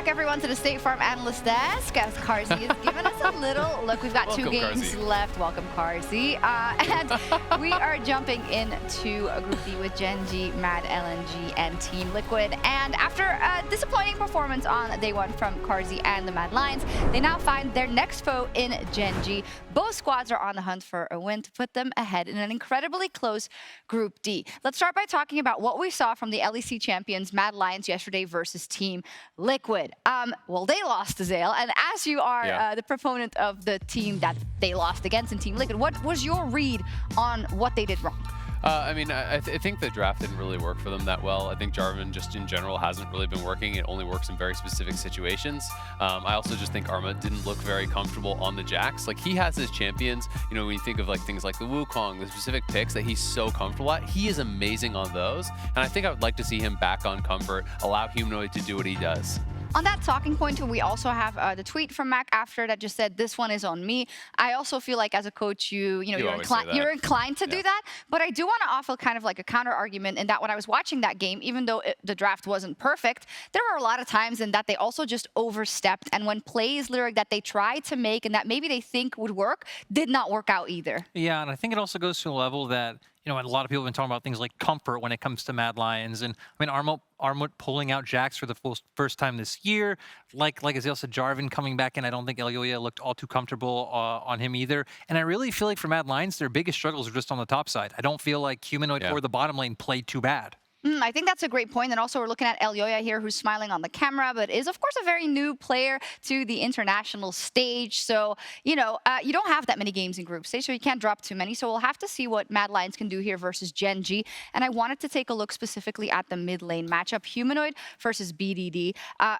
back, everyone, to the State Farm Analyst Desk as Carzzy is giving us a little look. We've got two games left. Welcome, Carzzy. And we are jumping into a Group D with Gen.G, Mad, LNG, and Team Liquid. And after a disappointing performance on day one from Carzzy and the Mad Lions, they now find their next foe in Gen.G. Both squads are on the hunt for a win to put them ahead in an incredibly close Group D. Let's start by talking about what we saw from the LEC champions Mad Lions yesterday versus Team Liquid. Well, they lost to Zhao, and as you are the proponent of the team that they lost against in Team Liquid, what was your read on what they did wrong? I mean, I think the draft didn't really work for them that well. I think Jarvan just in general hasn't really been working. It only works in very specific situations. I also just think Armut didn't look very comfortable on the Jax. Like, he has his champions, you know, when you think of like things like the Wukong, the specific picks that he's so comfortable at, he is amazing on those. And I think I would like to see him back on comfort, allow Humanoid to do what he does. On that talking point, we also have the tweet from Mac after that just said, "This one is on me." I also feel like as a coach, you're inclined to do that. But I do want to offer kind of like a counter argument in that when I was watching that game, even though the draft wasn't perfect, there were a lot of times in that they also just overstepped. And when plays literally that they tried to make and that maybe they think would work, did not work out either. Yeah, and I think it also goes to a level that, you know, and a lot of people have been talking about things like comfort when it comes to Mad Lions. And I mean, Armut pulling out Jax for the first time this year. Like Azir said, Jarvan coming back in. I don't think Elyoya looked all too comfortable on him either. And I really feel like for Mad Lions, their biggest struggles are just on the top side. I don't feel like Humanoid or the bottom lane played too bad. I think that's a great point. And also we're looking at Elyoya here, who's smiling on the camera, but is, of course, a very new player to the international stage. So, you know, you don't have that many games in group stage, so you can't drop too many. So we'll have to see what Mad Lions can do here versus Gen.G. And I wanted to take a look specifically at the mid lane matchup, Humanoid versus BDD.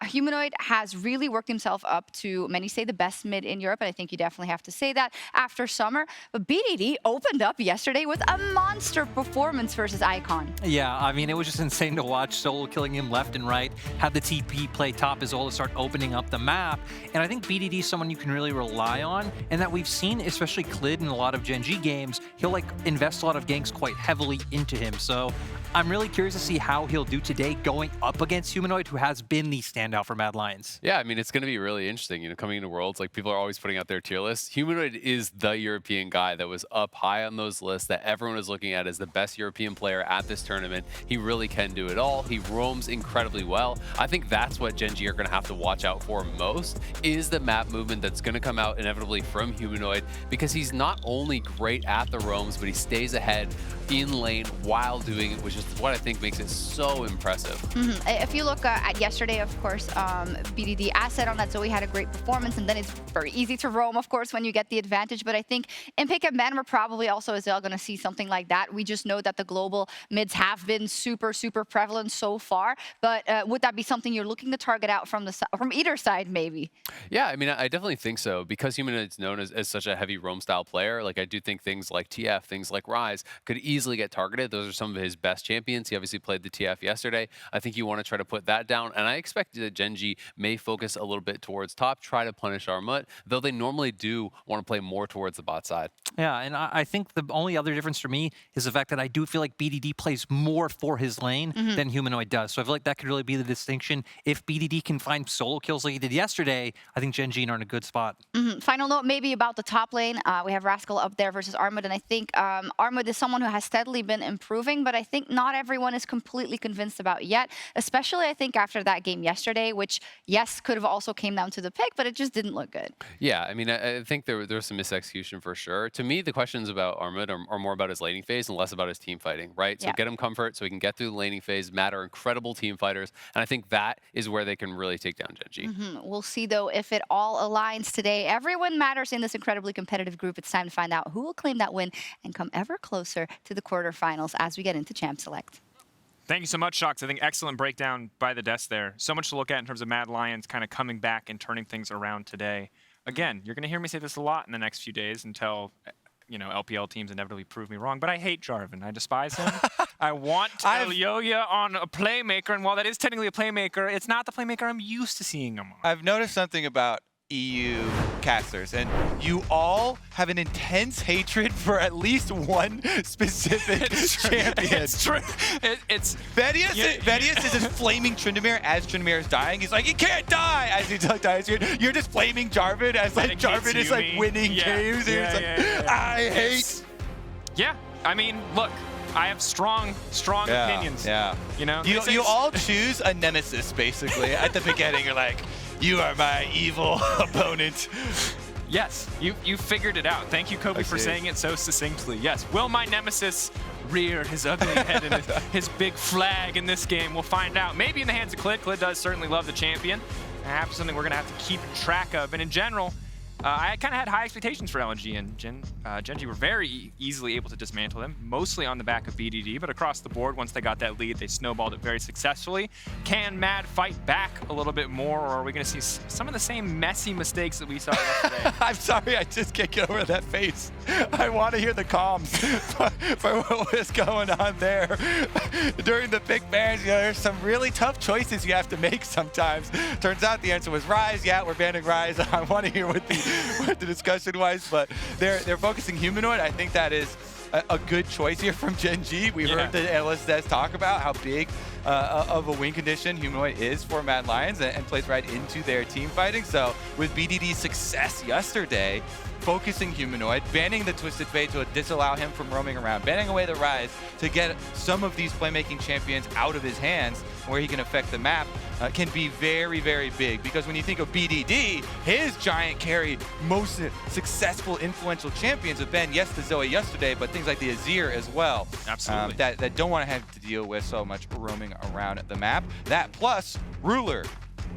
Humanoid has really worked himself up to, many say, the best mid in Europe. And I think you definitely have to say that after summer. But BDD opened up yesterday with a monster performance versus Icon. Yeah, I mean, it was just insane to watch. Solo killing him left and right, have the TP play top as well to start opening up the map. And I think BDD is someone you can really rely on, and that we've seen, especially Clid in a lot of Gen.G games, he'll like invest a lot of ganks quite heavily into him. So I'm really curious to see how he'll do today going up against Humanoid, who has been the standout for Mad Lions. Yeah, I mean, it's going to be really interesting. You know, coming into Worlds, like, people are always putting out their tier lists. Humanoid is the European guy that was up high on those lists that everyone was looking at as the best European player at this tournament. He really can do it all. He roams incredibly well. I think that's what Gen.G are going to have to watch out for most, is the map movement that's going to come out inevitably from Humanoid, because he's not only great at the roams, but he stays ahead in lane while doing it, which is what I think makes it so impressive. If you look at yesterday, of course, BDD asset on that Zoe had a great performance, and then it's very easy to roam, of course, when you get the advantage. But I think in pick and ban, we're probably also as well going to see something like that. We just know that the global mids have been super prevalent so far. But would that be something you're looking to target out from either side, maybe? Yeah, I mean, I definitely think so, because Humanoid's known as such a heavy roam style player. Like, I do think things like TF, things like Rise could easily get targeted. Those are some of his best champions. He obviously played the TF yesterday. I think you want to try to put that down. And I expect that Gen.G may focus a little bit towards top, try to punish Armut, though they normally do want to play more towards the bot side. Yeah, and I think the only other difference for me is the fact that I do feel like BDD plays more for his lane than Humanoid does. So I feel like that could really be the distinction. If BDD can find solo kills like he did yesterday, I think Gen.G are in a good spot. Final note maybe about the top lane. We have Rascal up there versus Armut, and I think Armut is someone who has steadily been improving, but I think not everyone is completely convinced about yet, especially I think after that game yesterday, which, yes, could have also came down to the pick, but it just didn't look good. Yeah, I mean, I think there was some misexecution for sure. To me, the questions about Armut are more about his laning phase and less about his team fighting, right? So get him comfort so he can get through the laning phase. Matt are incredible team fighters, and I think that is where they can really take down Gen.G. We'll see, though, if it all aligns today. Everyone matters in this incredibly competitive group. It's time to find out who will claim that win and come ever closer to the quarterfinals as we get into Champ Select. Thank you so much, Shocks. I think excellent breakdown by the desk there. So much to look at in terms of Mad Lions kind of coming back and turning things around today. Again, you're going to hear me say this a lot in the next few days until, you know, LPL teams inevitably prove me wrong. But I hate Jarvan. I despise him. I want Elyoya on a playmaker, and while that is technically a playmaker, it's not the playmaker I'm used to seeing him on. I've noticed something about EU casters, and you all have an intense hatred for at least one specific champion. It's true. It's Vedius is just flaming Tryndamere as Tryndamere is dying. He's like, he can't die as he dies. You're just flaming Jarvan as like Jarvan is like winning games. I hate. Yeah, I mean, look. I have strong opinions. Yeah. You know? You all choose a nemesis, basically. At the beginning, you're like, you are my evil opponent. Yes, you figured it out. Thank you, Kobe, for saying it so succinctly. Yes, will my nemesis rear his ugly head and his big flag in this game? We'll find out. Maybe in the hands of Clid. Clid does certainly love the champion. Perhaps something we're going to have to keep track of. And in general, I kind of had high expectations for LNG, and Gen.G were very easily able to dismantle them, mostly on the back of BDD, but across the board, once they got that lead, they snowballed it very successfully. Can Mad fight back a little bit more, or are we going to see some of the same messy mistakes that we saw yesterday? I'm sorry, I just can't get over that face. I want to hear the comms for what was going on there. During the big bans, you know, there's some really tough choices you have to make sometimes. Turns out the answer was Ryze. Yeah, we're banning Ryze. I want to hear what the discussion was, but they're focusing Humanoid. I think that is a good choice here from Gen.G. We heard the analyst Des talk about how big of a win condition Humanoid is for Mad Lions and plays right into their team fighting. So with BDD's success yesterday, focusing Humanoid, banning the Twisted Fate to disallow him from roaming around, banning away the Ryze to get some of these playmaking champions out of his hands where he can affect the map, can be very, very big. Because when you think of BDD, his giant carry, most successful, influential champions have been, yes, the Zoe yesterday, but things like the Azir as well. Absolutely. That don't want to have to deal with so much roaming around the map. That plus Ruler.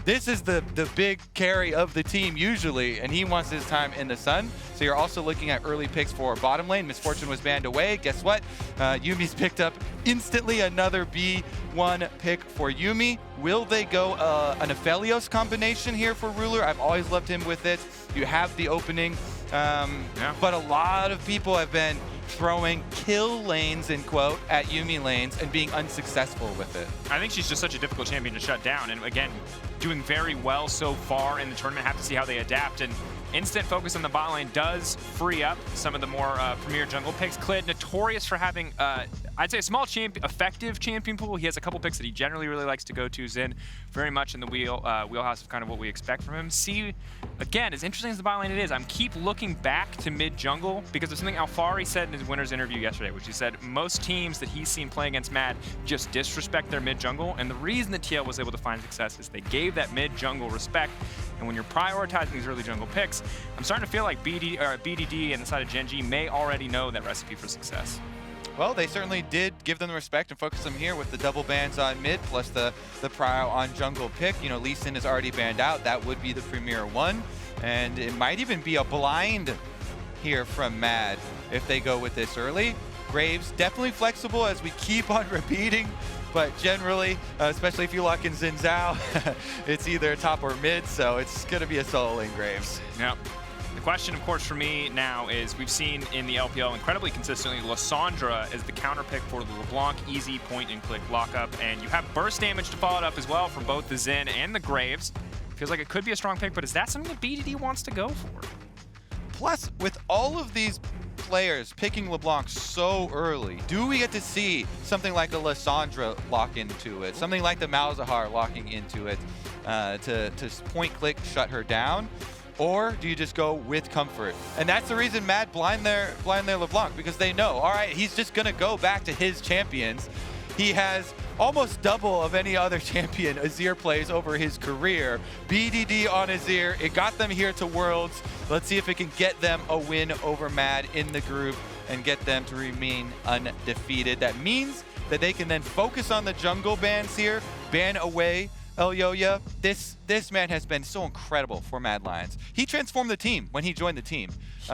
This is the big carry of the team usually, and he wants his time in the sun. So you're also looking at early picks for bottom lane. Misfortune was banned away. Guess what? Yuumi's picked up instantly, another B1 pick for Yuumi. Will they go an Aphelios combination here for Ruler? I've always loved him with it. You have the opening, but a lot of people have been throwing kill lanes, in quote, at Yuumi lanes and being unsuccessful with it. I think she's just such a difficult champion to shut down. And again, doing very well so far in the tournament. Have to see how they adapt. And instant focus on the bot lane does free up some of the more premier jungle picks. Clid, notorious for having, I'd say, a small effective champion pool. He has a couple picks that he generally really likes to go to. Xin, very much in the wheelhouse of kind of what we expect from him. See, again, as interesting as the bot lane it is, I'm keep looking back to mid-jungle because of something Alfari said in his winner's interview yesterday, which he said most teams that he's seen playing against Mad just disrespect their mid-jungle. And the reason that TL was able to find success is they gave that mid-jungle respect. And when you're prioritizing these early jungle picks, I'm starting to feel like BDD and the side of Gen.G may already know that recipe for success. Well, they certainly did give them the respect and focus them here with the double bans on mid plus the prio on jungle pick. You know, Lee Sin is already banned out. That would be the premier one. And it might even be a blind here from Mad if they go with this early. Graves, definitely flexible as we keep on repeating. But generally, especially if you lock in Zhao, it's either top or mid, so it's going to be a solo lane Graves. Yep. The question, of course, for me now is we've seen in the LPL incredibly consistently Lissandra as the counter pick for the LeBlanc easy point-and-click lockup, and you have burst damage to follow it up as well from both the Xin and the Graves. Feels like it could be a strong pick, but is that something that BDD wants to go for? Plus, with all of these players picking LeBlanc so early, do we get to see something like a Lissandra lock into it, something like the Malzahar locking into it to point-click shut her down? Or do you just go with comfort? And that's the reason Mad blind their LeBlanc, because they know, all right, he's just gonna go back to his champions. He has almost double of any other champion Azir plays over his career. BDD on Azir, it got them here to Worlds. Let's see if it can get them a win over Mad in the group and get them to remain undefeated. That means that they can then focus on the jungle bans here, ban away Elyoya. This man has been so incredible for Mad Lions. He transformed the team when he joined the team.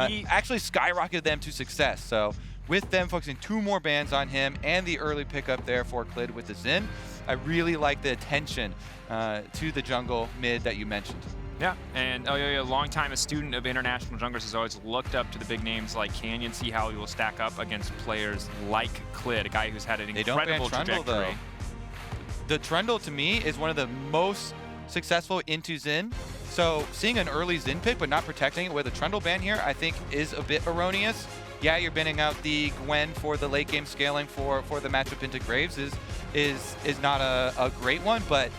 He actually skyrocketed them to success. So with them focusing 2 more bans on him and the early pickup there for Clid with the Xin, I really like the attention to the jungle mid that you mentioned. Yeah, and Elyoya, a longtime student of international junglers, has always looked up to the big names like Canyon, see how he will stack up against players like Clid, a guy who's had an incredible trajectory. The Trundle, to me, is one of the most successful into Xin So seeing an early Xin pick but not protecting it with a Trundle ban here, I think is a bit erroneous. Yeah, you're banning out the Gwen for the late game scaling for the matchup into Graves is not a great one, but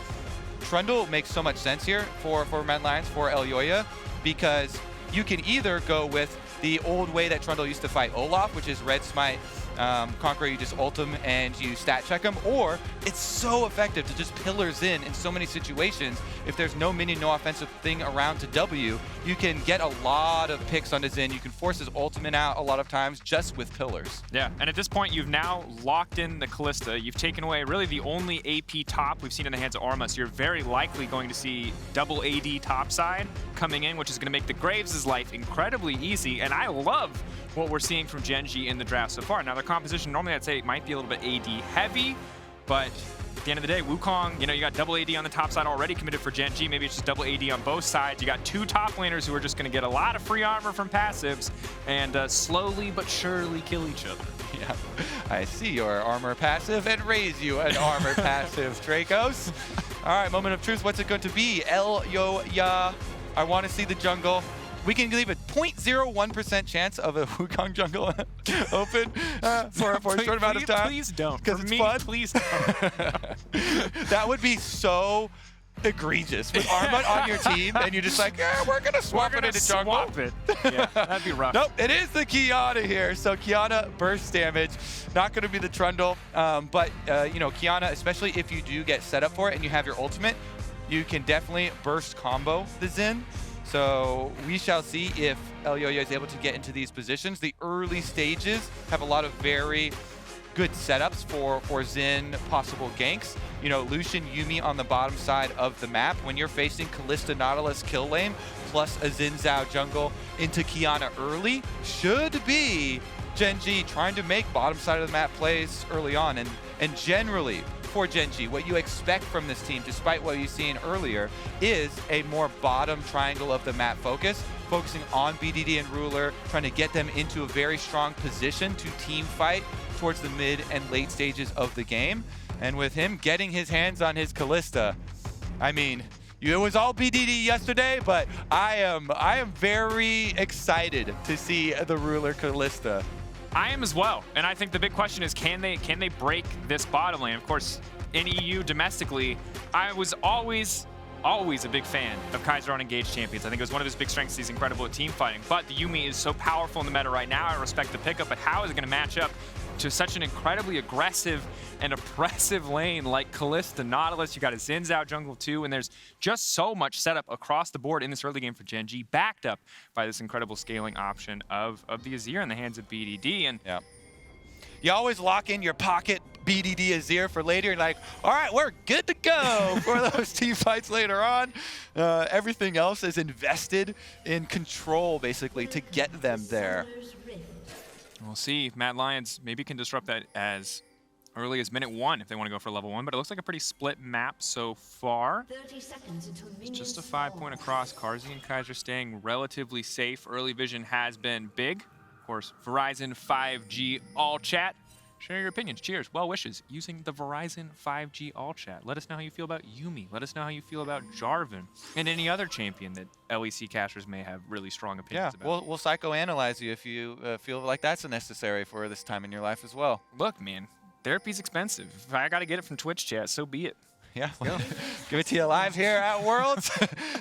Trundle makes so much sense here for Mad Lions, for Elyoya, because you can either go with the old way that Trundle used to fight Olaf, which is red smite, Conqueror, you just ult him and you stat check him, or it's so effective to just pillars in so many situations. If there's no minion, no offensive thing around to W, you can get a lot of picks on his Xin. You can force his ultimate out a lot of times just with pillars. Yeah, and at this point, you've now locked in the Kalista. You've taken away really the only AP top we've seen in the hands of Armut, so you're very likely going to see double AD topside coming in, which is going to make the Graves' life incredibly easy, and I love what we're seeing from Gen.G in the draft so far. Now, their composition, normally I'd say it might be a little bit AD heavy, but at the end of the day, Wukong, you got double AD on the top side already committed for Gen.G. Maybe it's just double AD on both sides. You got two top laners who are just going to get a lot of free armor from passives and slowly but surely kill each other. Yeah, I see your armor passive and raise you an armor passive, Dracos. All right, moment of truth. What's it going to be? Elyoya. I want to see the jungle. We can leave a 0.01% chance of a Wukong jungle open for a short amount of time. Please don't. Because it's fun. Please don't. That would be so egregious with Armut on your team, and you're just like, we're gonna swap it into jungle. Swap it. Yeah, that'd be rough. Nope, it is the Qiyana here. So Qiyana burst damage, not gonna be the Trundle, but Qiyana, especially if you do get set up for it and you have your ultimate, you can definitely burst combo the Xin. So we shall see if Elyoya is able to get into these positions. The early stages have a lot of very good setups for Xin possible ganks. Lucian, Yuumi on the bottom side of the map. When you're facing Kalista, Nautilus kill lane, plus a Xin Zhao jungle into Qiyana early, should be Gen.G trying to make bottom side of the map plays early on. And generally, for Gen.G, what you expect from this team, despite what you've seen earlier, is a more bottom triangle of the map focus, focusing on BDD and Ruler, trying to get them into a very strong position to team fight towards the mid and late stages of the game. And with him getting his hands on his Kalista, I mean, it was all BDD yesterday, but I am very excited to see the Ruler Kalista. I am as well, and I think the big question is, can they break this bottom lane? Of course, in EU domestically, I was always a big fan of Kaiser on Engaged Champions. I think it was one of his big strengths. He's incredible at team fighting, but the Yuumi is so powerful in the meta right now. I respect the pickup, but how is it going to match up to such an incredibly aggressive and oppressive lane like Kalista, Nautilus? You got a Xin Zhao jungle too, and there's just so much setup across the board in this early game for Gen.G, backed up by this incredible scaling option of the Azir in the hands of BDD. And yeah, you always lock in your pocket BDD Azir for later, and like, all right, we're good to go for those team fights later on. Everything else is invested in control, basically, to get them there. We'll see if Mad Lions maybe can disrupt that as early as minute 1 if they want to go for level 1, but it looks like a pretty split map so far. 30 seconds until It's just a 5-point across. Carzzy and Kaiser staying relatively safe. Early vision has been big. Of course, Verizon 5G all chat. Share your opinions. Cheers. Well wishes using the Verizon 5G all chat. Let us know how you feel about Yuumi. Let us know how you feel about Jarvan and any other champion that LEC casters may have really strong opinions about. We'll psychoanalyze you if you feel like that's necessary for this time in your life as well. Look, man, therapy's expensive. If I got to get it from Twitch chat, so be it. Yeah, give it to you live here at Worlds.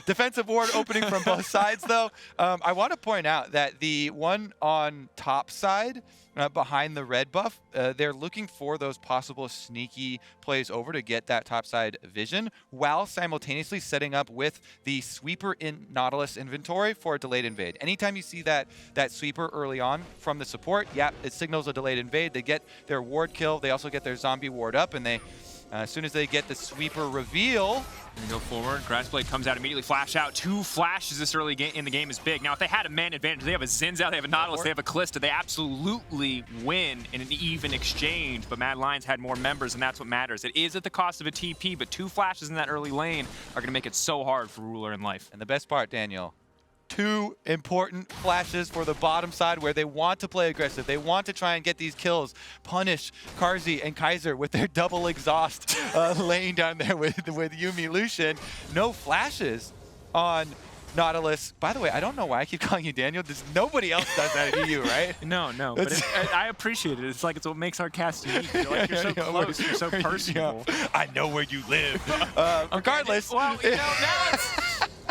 Defensive ward opening from both sides, though. I want to point out that the one on top side, behind the red buff, they're looking for those possible sneaky plays over to get that top side vision, while simultaneously setting up with the sweeper in Nautilus inventory for a delayed invade. Anytime you see that sweeper early on from the support, yeah, it signals a delayed invade. They get their ward kill. They also get their zombie ward up, and they, as soon as they get the sweeper reveal, and go forward. Grassblade comes out, immediately flash out. 2 flashes this early in the game is big. Now, if they had a man advantage, they have a Xin Zhao, they have a Nautilus, they have a Kalista. They absolutely win in an even exchange. But Mad Lions had more members, and that's what matters. It is at the cost of a TP, but 2 flashes in that early lane are going to make it so hard for Ruler in life. And the best part, Daniel, 2 important flashes for the bottom side where they want to play aggressive. They want to try and get these kills, punish Carzzy and Kaiser with their double exhaust laying down there with Yuumi Lucian. No flashes. on Nautilus. By the way, I don't know why I keep calling you Daniel. Nobody else does that at EU, right? No, but I appreciate it. It's like it's what makes our cast unique. You're like, you're so close, you're so personable. I know where you live. Regardless. Well, you know,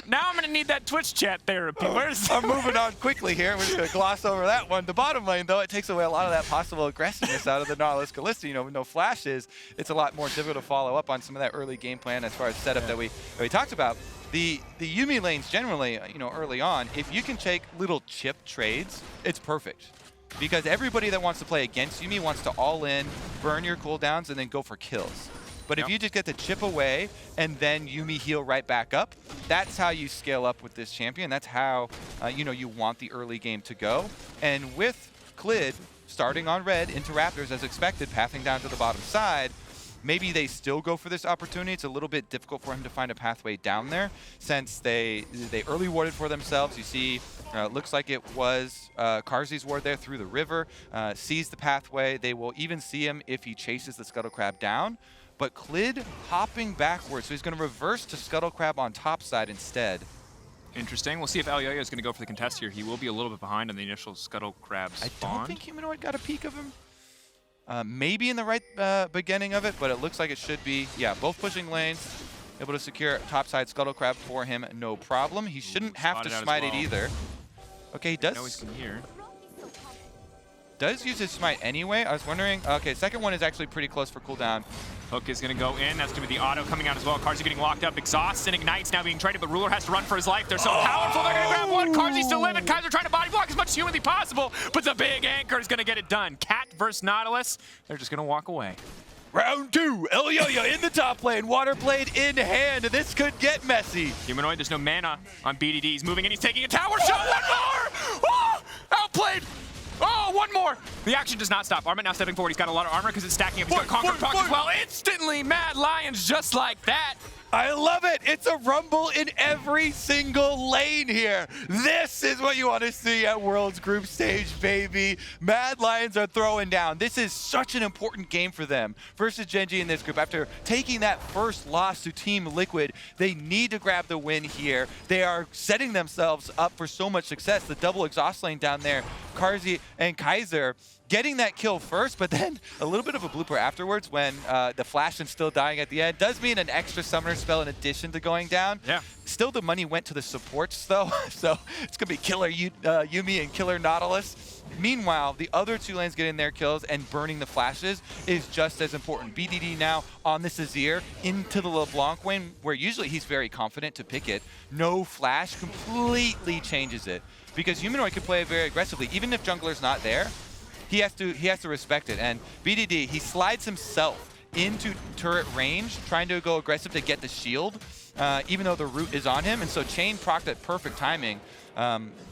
now I'm going to need that Twitch chat therapy. I'm moving on quickly here. We're just going to gloss over that one. The bottom lane, though, it takes away a lot of that possible aggressiveness out of the Nautilus Kalista. You know, with no flashes, it's a lot more difficult to follow up on some of that early game plan as far as setup that we talked about. The Yuumi lanes generally, you know, early on, if you can take little chip trades, it's perfect. Because everybody that wants to play against Yuumi wants to all in, burn your cooldowns, and then go for kills. But if you just get to chip away and then Yuumi heal right back up, that's how you scale up with this champion. That's how, you know, you want the early game to go. And with Clid starting on red into Raptors as expected, pathing down to the bottom side, maybe they still go for this opportunity. It's a little bit difficult for him to find a pathway down there since they early warded for themselves. You see, looks like it was Carzzy's ward there through the river, sees the pathway. They will even see him if he chases the Scuttle Crab down. But Clid hopping backwards, so he's going to reverse to Scuttle Crab on top side instead. Interesting. We'll see if Elyoya is going to go for the contest here. He will be a little bit behind on the initial Scuttle Crab spawn. I don't think Humanoid got a peek of him. Maybe in the right beginning of it, but it looks like it should be. Yeah, both pushing lanes, able to secure topside Scuttle Crab for him, no problem. He shouldn't have to smite it either. Okay, he does. I know he's here. Does use his smite anyway. I was wondering. Okay, second one is actually pretty close for cooldown. Hook is going to go in. That's going to be the auto coming out as well. Carzzy getting locked up. Exhaust and Ignites now being traded, but Ruler has to run for his life. They're so powerful. They're going to grab one. Carzzy still living. Kaiser trying to body block as much as humanly possible, but the big anchor is going to get it done. Cat versus Nautilus. They're just going to walk away. Round two, Elyoya in the top lane, Water Blade in hand. This could get messy. Humanoid, there's no mana on BDD. He's moving in, he's taking a tower shot. One more! Oh, outplayed! Oh, one more! The action does not stop. Armut now stepping forward. He's got a lot of armor because it's stacking up. He's got Conquer Talk as well. Instantly, Mad Lions just like that. I love it. It's a rumble in every single lane here. This is what you want to see at World's Group Stage, baby. Mad Lions are throwing down. This is such an important game for them versus Gen.G in this group. After taking that first loss to Team Liquid, they need to grab the win here. They are setting themselves up for so much success. The double exhaust lane down there, Carzzy and Kaiser getting that kill first, but then a little bit of a blooper afterwards when the flash and still dying at the end. Does mean an extra summoner spell in addition to going down. Yeah. Still the money went to the supports though, so it's gonna be killer Yuumi and killer Nautilus. Meanwhile, the other two lanes getting their kills and burning the flashes is just as important. BDD now on this Azir into the LeBlanc lane, where usually he's very confident to pick it. No flash completely changes it, because Humanoid can play it very aggressively. Even if jungler's not there, he has to respect it. And BDD, he slides himself into turret range, trying to go aggressive to get the shield, even though the root is on him. And so Chain procced at perfect timing,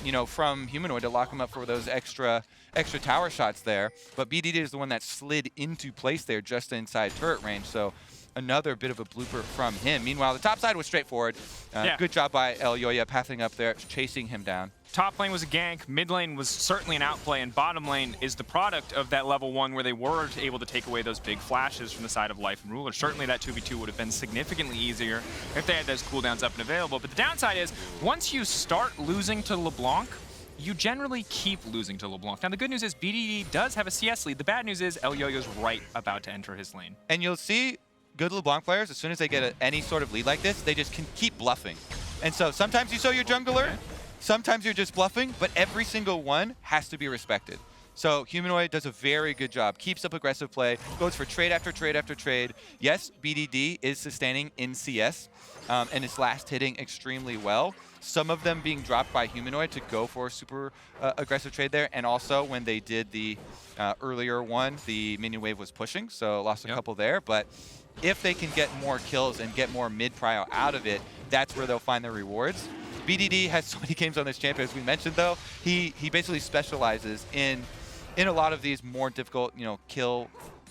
you know, from Humanoid to lock him up for those extra tower shots there. But BDD is the one that slid into place there just inside turret range. So another bit of a blooper from him. Meanwhile, the top side was straightforward. Good job by Elyoya pathing up there, chasing him down. Top lane was a gank, mid lane was certainly an outplay, and bottom lane is the product of that level 1 where they were able to take away those big flashes from the side of Life and Ruler. Certainly that 2v2 would have been significantly easier if they had those cooldowns up and available. But the downside is, once you start losing to LeBlanc, you generally keep losing to LeBlanc. Now the good news is BDD does have a CS lead. The bad news is Elyoya's right about to enter his lane. And you'll see good LeBlanc players, as soon as they get any sort of lead like this, they just can keep bluffing. And so sometimes you show your jungler, sometimes you're just bluffing, but every single one has to be respected. So Humanoid does a very good job, keeps up aggressive play, goes for trade after trade after trade. Yes, BDD is sustaining in CS, and is last hitting extremely well. Some of them being dropped by Humanoid to go for a super aggressive trade there, and also when they did the earlier one, the minion wave was pushing, so lost a couple there. But if they can get more kills and get more mid-prio out of it, that's where they'll find their rewards. BDD has so many games on this champion, as we mentioned though. He basically specializes in a lot of these more difficult, you know, kill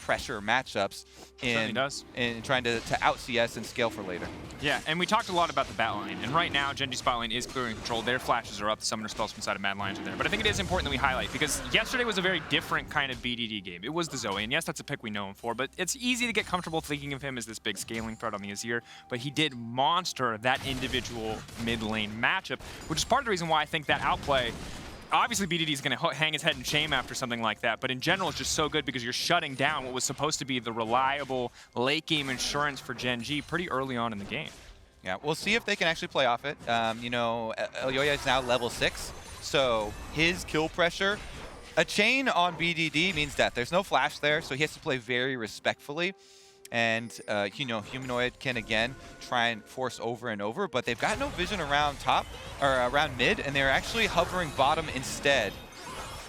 pressure matchups in trying to out CS and scale for later. Yeah, and we talked a lot about the bat line, and right now Gen.G spot lane is clearing control. Their flashes are up, the summoner spells from side of Mad Lions are there. But I think it is important that we highlight, because yesterday was a very different kind of BDD game. It was the Zoe, and yes, that's a pick we know him for, but it's easy to get comfortable thinking of him as this big scaling threat on the Azir, but he did monster that individual mid lane matchup, which is part of the reason why I think that outplay, obviously BDD is going to hang his head in shame after something like that, but in general it's just so good because you're shutting down what was supposed to be the reliable late game insurance for Gen.G pretty early on in the game. Yeah, we'll see if they can actually play off it. You know, Elyoya is now level 6, so his kill pressure, a chain on BDD means death. There's no flash there, so he has to play very respectfully. And, you know, Humanoid can, again, try and force over and over, but they've got no vision around top, or around mid, and they're actually hovering bottom instead.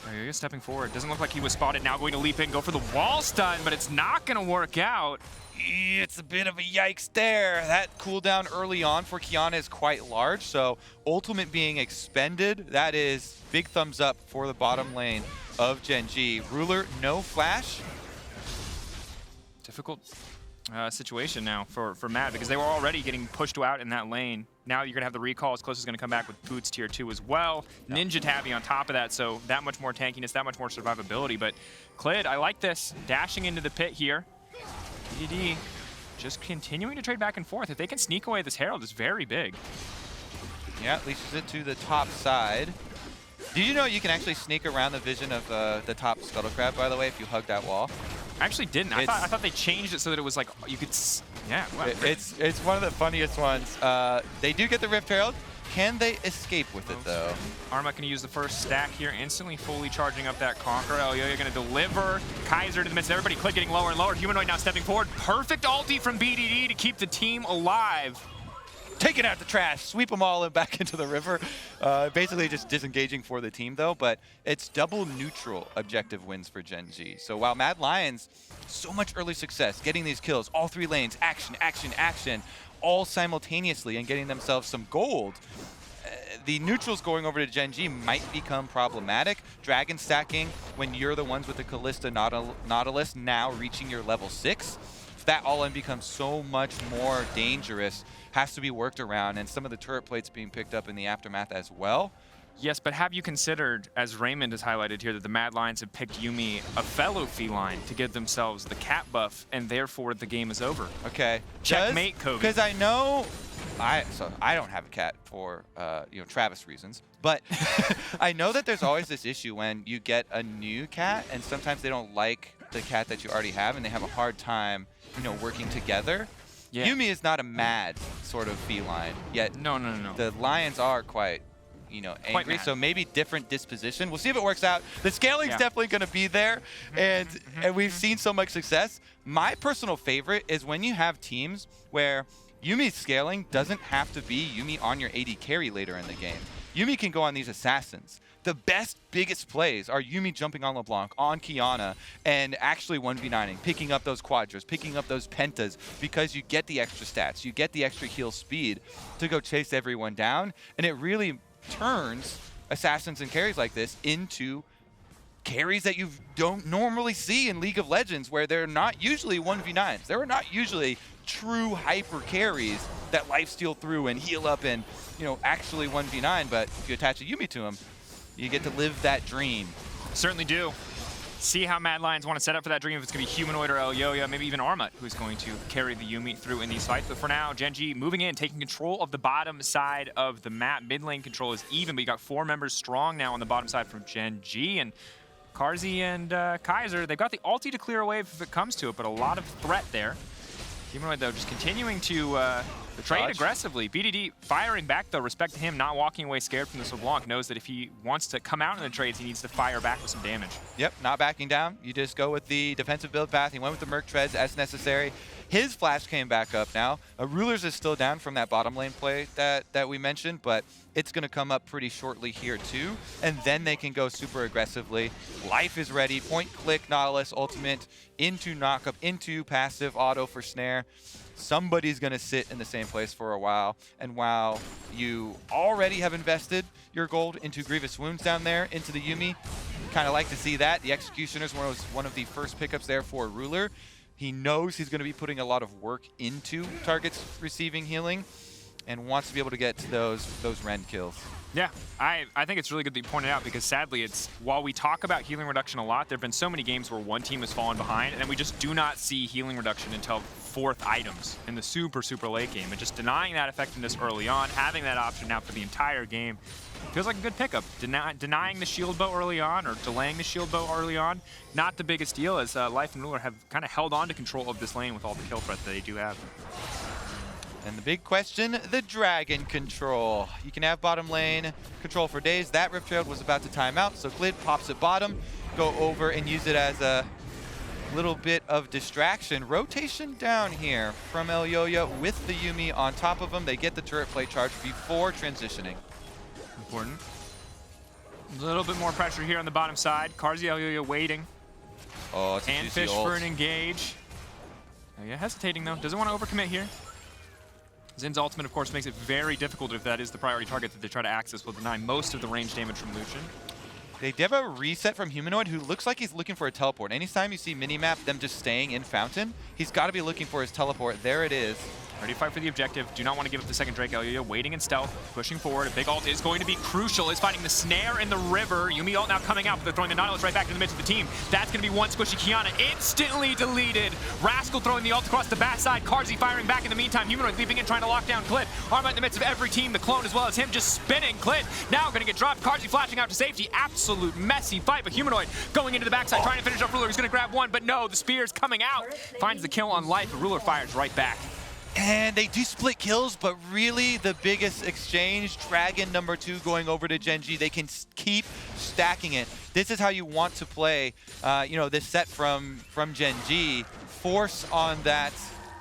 Elyoya stepping forward. Doesn't look like he was spotted. Now going to leap in, go for the wall stun, but it's not going to work out. It's a bit of a yikes there. That cooldown early on for Qiyana is quite large, so ultimate being expended, that is big thumbs up for the bottom lane of Gen.G. Ruler, no flash. Difficult situation now for Mad, because they were already getting pushed out in that lane. Now you're going to have the recall. As close is going to come back with Boots tier 2 as well. Yep. Ninja Tabby on top of that, so that much more tankiness, that much more survivability. But Clid, I like this. Dashing into the pit here. BDD just continuing to trade back and forth. If they can sneak away this Herald, it's very big. Yeah, leashes it to the top side. Did you know you can actually sneak around the vision of the top Scuttle Crab, by the way, if you hug that wall? I actually didn't. I thought they changed it so that it was like, you could, yeah. Wow. It's one of the funniest ones. They do get the Rift Herald. Can they escape with it, though? Armut going to use the first stack here, instantly fully charging up that Conqueror. Elyoya going to deliver. Kaiser to the midst of everybody. Clid getting lower and lower. Humanoid now stepping forward. Perfect ulti from BDD to keep the team alive. Taking out the trash, sweep them all and back into the river. Basically just disengaging for the team, though, but it's double neutral objective wins for Gen.G. So while Mad Lions, so much early success, getting these kills, all 3 lanes, action, action, action, all simultaneously and getting themselves some gold, the neutrals going over to Gen.G might become problematic. Dragon stacking when you're the ones with the Kalista Nautilus now reaching your level 6. That all-in becomes so much more dangerous, has to be worked around, and some of the turret plates being picked up in the aftermath as well. Yes, but have you considered, as Raymond has highlighted here, that the Mad Lions have picked Yuumi, a fellow feline, to give themselves the cat buff, and therefore the game is over? Okay. Checkmate, Kobe. Because I know, so I don't have a cat for you know, Travis reasons, but I know that there's always this issue when you get a new cat, and sometimes they don't like the cat that you already have, and they have a hard time, you know, working together. Yeah. Yuumi is not a mad sort of feline, yet no. The Lions are quite, you know, angry, so maybe different disposition. We'll see if it works out. The scaling's definitely going to be there, and we've seen so much success. My personal favorite is when you have teams where Yuumi's scaling doesn't have to be Yuumi on your AD carry later in the game. Yuumi can go on these assassins. The best, biggest plays are Yuumi jumping on LeBlanc, on Qiyana, and actually 1v9ing, picking up those quadras, picking up those pentas, because you get the extra stats, you get the extra heal speed to go chase everyone down, and it really turns assassins and carries like this into carries that you don't normally see in League of Legends, where they're not usually 1v9s. They're not usually true hyper carries that lifesteal through and heal up and, you know, actually 1v9, but if you attach a Yuumi to him, you get to live that dream. Certainly do. See how Mad Lions want to set up for that dream, if it's going to be Humanoid or Elyoya, maybe even Armut, who's going to carry the Yuumi through in these fights. But for now, Gen.G moving in, taking control of the bottom side of the map. Mid lane control is even, but you got 4 members strong now on the bottom side from Gen.G. And Carzzy and Kaiser, they've got the ulti to clear a wave if it comes to it, but a lot of threat there. Humanoid, though, just continuing to trade aggressively. BDD firing back, though. Respect to him, not walking away scared from this LeBlanc. Knows that if he wants to come out in the trades, he needs to fire back with some damage. Yep, not backing down. You just go with the defensive build path. He went with the Merc Treads as necessary. His flash came back up now. Rulers is still down from that bottom lane play that we mentioned, but it's going to come up pretty shortly here, too. And then they can go super aggressively. Life is ready. Point, click, Nautilus, ultimate, into knockup, into passive, auto for snare. Somebody's going to sit in the same place for a while. And while you already have invested your gold into Grievous Wounds down there, into the Yuumi, kind of like to see that. The Executioner's was one of the first pickups there for Ruler. He knows he's going to be putting a lot of work into targets receiving healing and wants to be able to get to those Rend kills. Yeah, I think it's really good that you pointed out, because sadly, while we talk about healing reduction a lot, there have been so many games where one team has fallen behind, and then we just do not see healing reduction until 4th items in the super, super late game. And just denying that effectiveness early on, having that option now for the entire game, feels like a good pickup. Denying the shield bow early on, or delaying the shield bow early on, not the biggest deal, as Life and Ruler have kind of held on to control of this lane with all the kill threat that they do have. And the big question, the Dragon control. You can have bottom lane control for days. That Rift Herald was about to time out, so Clid pops at bottom, go over and use it as a little bit of distraction. Rotation down here from Elyoya with the Yuumi on top of him. They get the turret plate charge before transitioning. Important. A little bit more pressure here on the bottom side. Carzzy, Elyoya waiting. Oh, it's a and juicy fish ult. for an engage. Elyoya hesitating though, doesn't want to overcommit here. Zin's ultimate, of course, makes it very difficult if that is the priority target that they try to access. Will deny most of the range damage from Lucian. They have a reset from Humanoid, who looks like he's looking for a teleport. Anytime you see minimap them just staying in Fountain, he's got to be looking for his teleport. There it is. Ready to fight for the objective. Do not want to give up the second Drake. Elyoya waiting in stealth, pushing forward. A big ult is going to be crucial. Is finding the snare in the river. Yuumi ult now coming out, but they're throwing the Nautilus right back in the midst of the team. That's going to be one squishy Qiyana instantly deleted. Rascal throwing the ult across the backside. Carzzy firing back in the meantime. Humanoid leaping in, trying to lock down Clid. Armut in the midst of every team. The clone as well as him just spinning. Clid now going to get dropped. Carzzy flashing out to safety. Absolute messy fight, but Humanoid going into the backside, trying to finish off Ruler. He's going to grab one, but no, the spear's coming out. Finds the kill on Life, but Ruler fires right back. And they do split kills, but really the biggest exchange, Dragon #2 going over to Gen.G. They can keep stacking it. This is how you want to play, this set from Gen.G. Force on that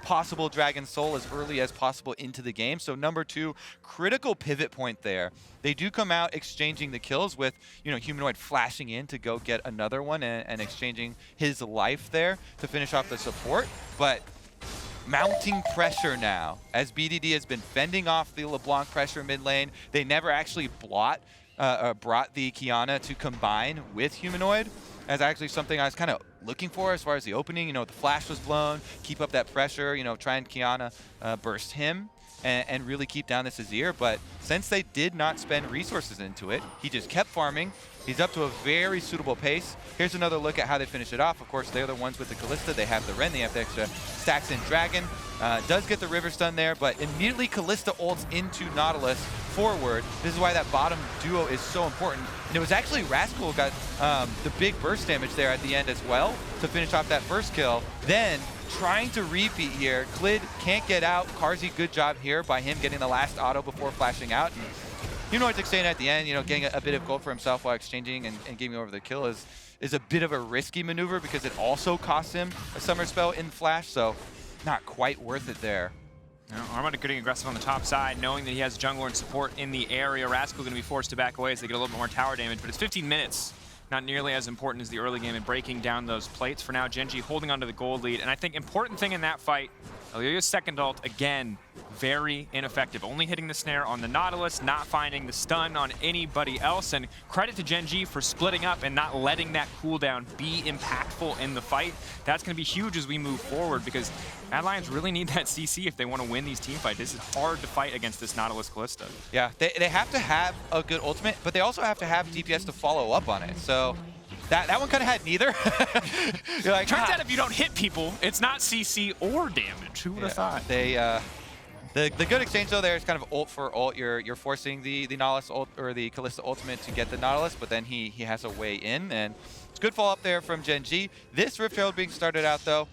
possible Dragon Soul as early as possible into the game. So #2, critical pivot point there. They do come out exchanging the kills with, Humanoid flashing in to go get another one and exchanging his life there to finish off the support. But mounting pressure now, as BDD has been fending off the LeBlanc pressure mid lane. They never actually brought the Qiyana to combine with Humanoid, as actually something I was kind of looking for as far as the opening. The flash was blown, keep up that pressure, try and Qiyana burst him and really keep down this Azir. But since they did not spend resources into it, he just kept farming. He's up to a very suitable pace. Here's another look at how they finish it off. Of course, they're the ones with the Kalista. They have the Ren, they have the extra stacks in Dragon. Does get the River Stun there, but immediately Kalista ults into Nautilus forward. This is why that bottom duo is so important. And it was actually Rascal who got the big burst damage there at the end as well to finish off that first kill. Then trying to repeat here. Clid can't get out. Carzzy, good job here by him getting the last auto before flashing out. And Humanoid's extending at the end, getting a bit of gold for himself while exchanging and getting over the kill is a bit of a risky maneuver, because it also costs him a summer spell in flash, so not quite worth it there. Armut getting aggressive on the top side, knowing that he has jungler and support in the area. Rascal going to be forced to back away as they get a little bit more tower damage, but it's 15 minutes. Not nearly as important as the early game in breaking down those plates. For now, Gen.G holding onto the gold lead, and I think important thing in that fight, Elyoya's second ult, again, very ineffective. Only hitting the snare on the Nautilus, not finding the stun on anybody else. And credit to Gen.G for splitting up and not letting that cooldown be impactful in the fight. That's going to be huge as we move forward, because Mad Lions really need that CC if they want to win these team fights. This is hard to fight against this Nautilus Kalista. Yeah, they have to have a good ultimate, but they also have to have DPS to follow up on it. So that one kind of had neither. You're like, turns out if you don't hit people, it's not CC or damage. Who would have thought? The good exchange though there is kind of ult for ult. You're forcing the Nautilus ult or the Kalista ultimate to get the Nautilus, but then he has a way in, and it's good follow up there from Gen.G. This Rift Herald being started out though,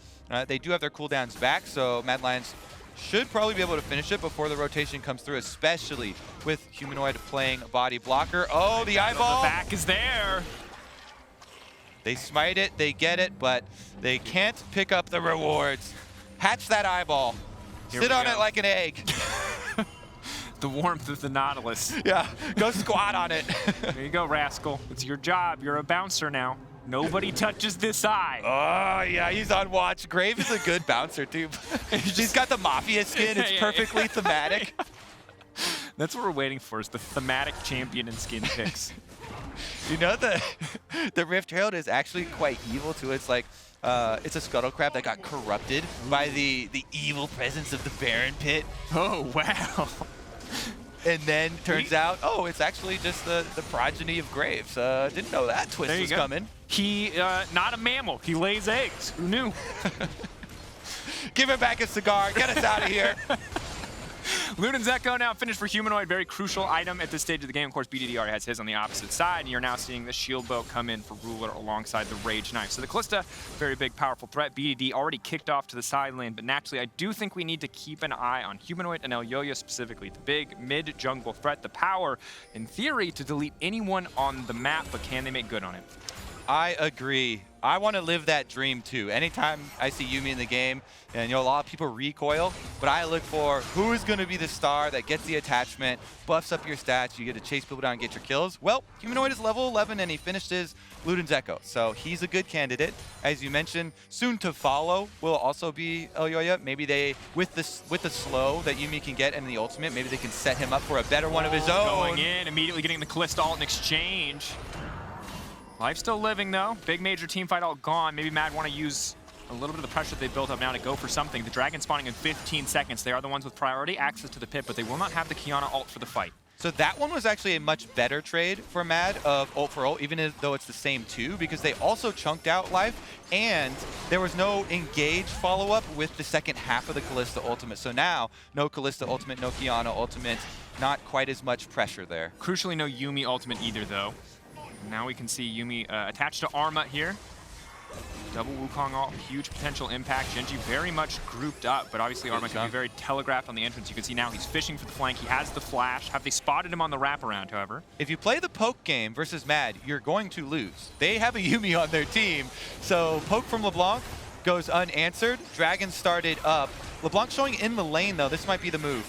they do have their cooldowns back, so Mad Lions should probably be able to finish it before the rotation comes through, especially with Humanoid playing body blocker. Oh, the eyeball! The back is there. They smite it, they get it, but they can't pick up the rewards. Hatch that eyeball. Sit on it like an egg. The warmth of the Nautilus. Yeah, go squat on it. There you go, Rascal. It's your job. You're a bouncer now. Nobody touches this eye. Oh, yeah, he's on watch. Grave is a good bouncer, too. He's got the Mafia skin. It's perfectly thematic. That's what we're waiting for, is the thematic champion and skin picks. You know, the Rift Herald is actually quite evil too. It's like, it's a scuttle crab that got corrupted by the evil presence of the Baron Pit. Oh, wow. And then turns out, oh, it's actually just the progeny of Graves. Didn't know that twist was coming. He, not a mammal. He lays eggs. Who knew? Give him back a cigar. Get us out of here. Luden's Echo now finished for Humanoid. Very crucial item at this stage of the game. Of course, BDD already has his on the opposite side, and you're now seeing the shield bow come in for Ruler alongside the Rage Knife. So the Kalista, very big, powerful threat. BDD already kicked off to the side lane, but naturally, I do think we need to keep an eye on Humanoid and Elyoya specifically. The big mid-jungle threat, the power, in theory, to delete anyone on the map, but can they make good on it? I agree. I want to live that dream too. Anytime I see Yuumi in the game, and a lot of people recoil, but I look for who is going to be the star that gets the attachment, buffs up your stats, you get to chase people down and get your kills. Well, Humanoid is level 11 and he finished his Luden's Echo, so he's a good candidate. As you mentioned, soon to follow will also be Elyoya. Maybe they, with the slow that Yuumi can get and the ultimate, maybe they can set him up for a better one of his own. Going in, immediately getting the Kalista ult in exchange. Life still living though. Big major team fight all gone. Maybe Mad want to use a little bit of the pressure they built up now to go for something. The Dragon spawning in 15 seconds. They are the ones with priority access to the pit, but they will not have the Qiyana ult for the fight. So that one was actually a much better trade for Mad of ult for ult, even though it's the same two, because they also chunked out life, and there was no engage follow-up with the second half of the Kalista ultimate. So now, no Kalista ultimate, no Qiyana ultimate, not quite as much pressure there. Crucially, no Yuumi ultimate either, though. Now we can see Yuumi attached to Armut here. Double Wukong ult, huge potential impact. Gen.G very much grouped up, but obviously Armut can be very telegraphed on the entrance. You can see now he's fishing for the flank. He has the flash. Have they spotted him on the wraparound, however? If you play the poke game versus Mad, you're going to lose. They have a Yuumi on their team, so poke from LeBlanc goes unanswered. Dragon started up. LeBlanc showing in the lane, though. This might be the move.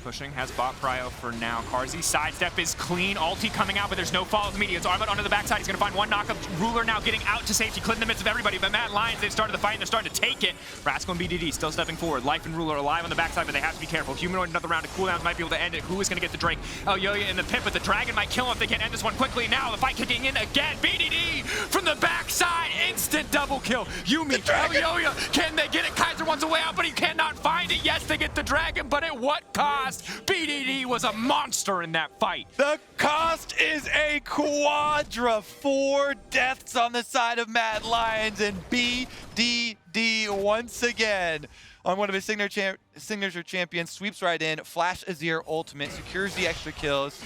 Pushing, has bot prio for now. Carzzy, sidestep is clean. Ulti coming out, but there's no follow immediate. So Armut onto the backside. He's going to find one knockup. Ruler now getting out to safety. Clid in the midst of everybody. But Mad Lions, they've started the fight, and they're starting to take it. Rascal and BDD still stepping forward. Life and Ruler alive on the backside, but they have to be careful. Humanoid, another round of cooldowns might be able to end it. Who is going to get the Drake? Elyoya in the pit, but the Dragon might kill him if they can't end this one quickly. Now the fight kicking in again. BDD from the backside. Instant double kill. Yuumi, Elyoya, can they get it? Kaiser wants a way out, but he cannot find it. Yes, they get the Dragon, but at what cost? BDD was a monster in that fight. The cost is a quadra. 4 deaths on the side of Mad Lions, and BDD once again on one of his signature champions sweeps right in. Flash Azir ultimate, secures the extra kills.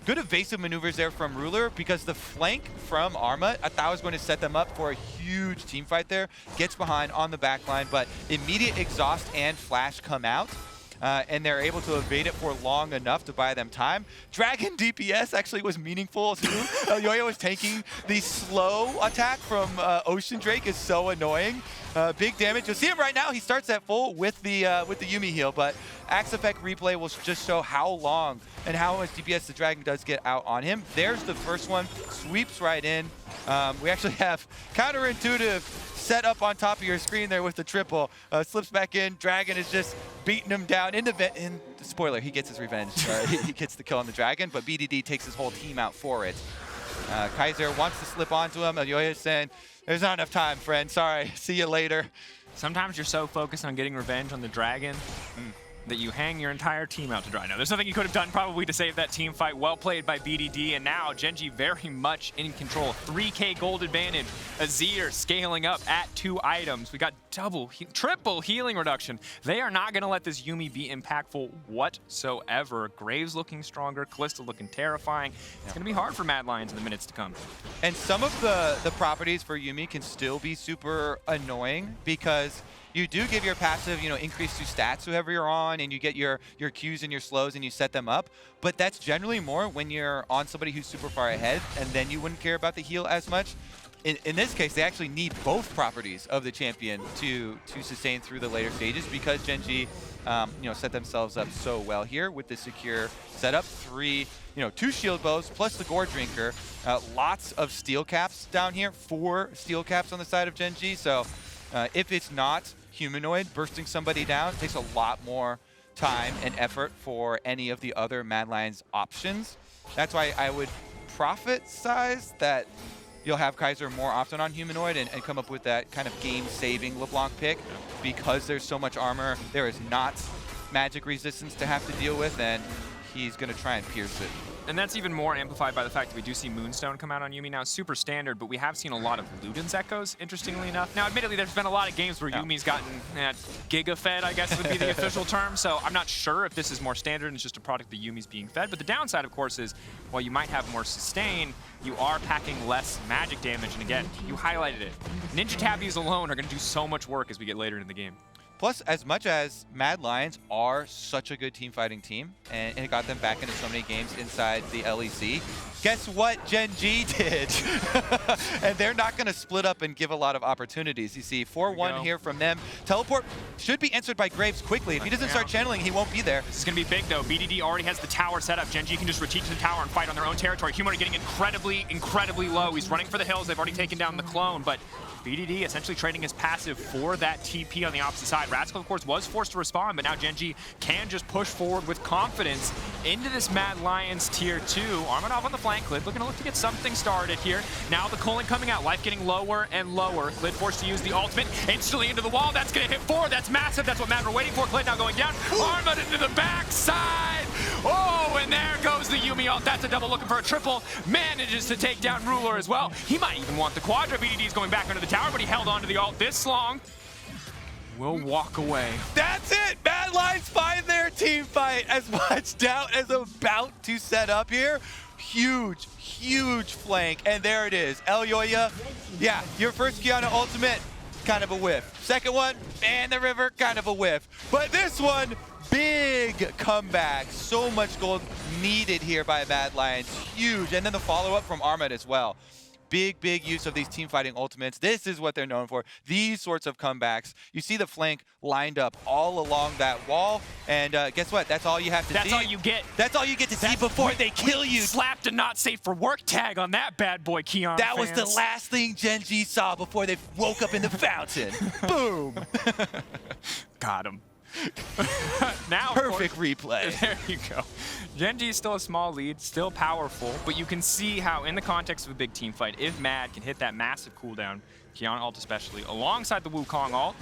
Good evasive maneuvers there from Ruler, because the flank from Armut, I thought was going to set them up for a huge team fight there. Gets behind on the back line, but immediate exhaust and flash come out. And they're able to evade it for long enough to buy them time. Dragon DPS actually was meaningful too. Elyoya was taking the slow attack from Ocean Drake, is so annoying. Big damage. You'll see him right now. He starts at full with the Yuumi heal, but Axe Effect replay will just show how long and how much DPS the Dragon does get out on him. There's the first one. Sweeps right in. We actually have counterintuitive set up on top of your screen there with the triple. Slips back in. Dragon is just beating him down. In spoiler, he gets his revenge. He gets the kill on the Dragon, but BDD takes his whole team out for it. Kaiser wants to slip onto him. Elyoya is saying, there's not enough time, friend. Sorry. See you later. Sometimes you're so focused on getting revenge on the Dragon that you hang your entire team out to dry. Now, there's nothing you could have done probably to save that team fight. Well played by BDD, and now Gen.G very much in control. 3K gold advantage. Azir scaling up at 2 items. We got triple healing reduction. They are not going to let this Yuumi be impactful whatsoever. Graves looking stronger. Kalista looking terrifying. It's going to be hard for Mad Lions in the minutes to come. And some of the properties for Yuumi can still be super annoying, because you do give your passive, increase to stats whoever you're on, and you get your Qs and your slows and you set them up. But that's generally more when you're on somebody who's super far ahead, and then you wouldn't care about the heal as much. In this case, they actually need both properties of the champion to sustain through the later stages, because Gen.G set themselves up so well here with the secure setup. 2 shield bows plus the gore drinker. Lots of steel caps down here. 4 steel caps on the side of Gen.G. So if it's not Humanoid bursting somebody down, it takes a lot more time and effort for any of the other Mad Lions options. That's why I would profit size that you'll have Kaiser more often on Humanoid and come up with that kind of game-saving LeBlanc pick. Because there's so much armor, there is not magic resistance to have to deal with, and he's going to try and pierce it. And that's even more amplified by the fact that we do see Moonstone come out on Yuumi now. Super standard, but we have seen a lot of Luden's echoes, interestingly enough. Now, admittedly, there's been a lot of games where Yuumi's gotten giga-fed, I guess would be the official term. So I'm not sure if this is more standard and it's just a product that Yuumi's being fed. But the downside, of course, is while you might have more sustain, you are packing less magic damage. And again, you highlighted it. Ninja Tabbies alone are going to do so much work as we get later in the game. Plus, as much as Mad Lions are such a good team-fighting team, and it got them back into so many games inside the LEC, guess what Gen.G did? And they're not going to split up and give a lot of opportunities. You see 4-1 here from them. Teleport should be answered by Graves quickly. If he doesn't start channeling, he won't be there. This is going to be big, though. BDD already has the tower set up. Gen.G can just retreat to the tower and fight on their own territory. Humanoid getting incredibly, incredibly low. He's running for the hills. They've already taken down the clone, but BDD essentially trading his passive for that TP on the opposite side. Rascal, of course, was forced to respond, but now Gen.G can just push forward with confidence into this Mad Lions tier 2. Armut off on the flank. Clid looking to look to get something started here. Now the Colon coming out. Life getting lower and lower. Clid forced to use the ultimate instantly into the wall. That's going to hit 4. That's massive. That's what Mad were waiting for. Clid now going down. Armut into the backside. Oh, and there goes the Yuumi ult. That's a double looking for a triple. Manages to take down Ruler as well. He might even want the Quadra. BDD is going back under the tower, but he held on to the ult this long. Will walk away. That's it! Mad Lions find their team fight. As much doubt as about to set up here. Huge, huge flank. And there it is. Elyoya, yeah, your first Qiyana ultimate, kind of a whiff. Second one, and the river, kind of a whiff. But this one, big comeback. So much gold needed here by Mad Lions. Huge. And then the follow-up from Armut as well. Big, big use of these team-fighting ultimates. This is what they're known for. These sorts of comebacks. You see the flank lined up all along that wall, and guess what? That's all you have to see. That's all you get. That's all you get to see before they kill you. Slapped a not safe for work tag on that bad boy, Qiyana That fans. was the last thing Gen.G saw before they woke up in the fountain. Boom. Got him. Now, perfect replay. There you go. Gen.G is still a small lead, still powerful, but you can see how, in the context of a big team fight, if Mad can hit that massive cooldown, Qiyana ult especially, alongside the Wukong ult,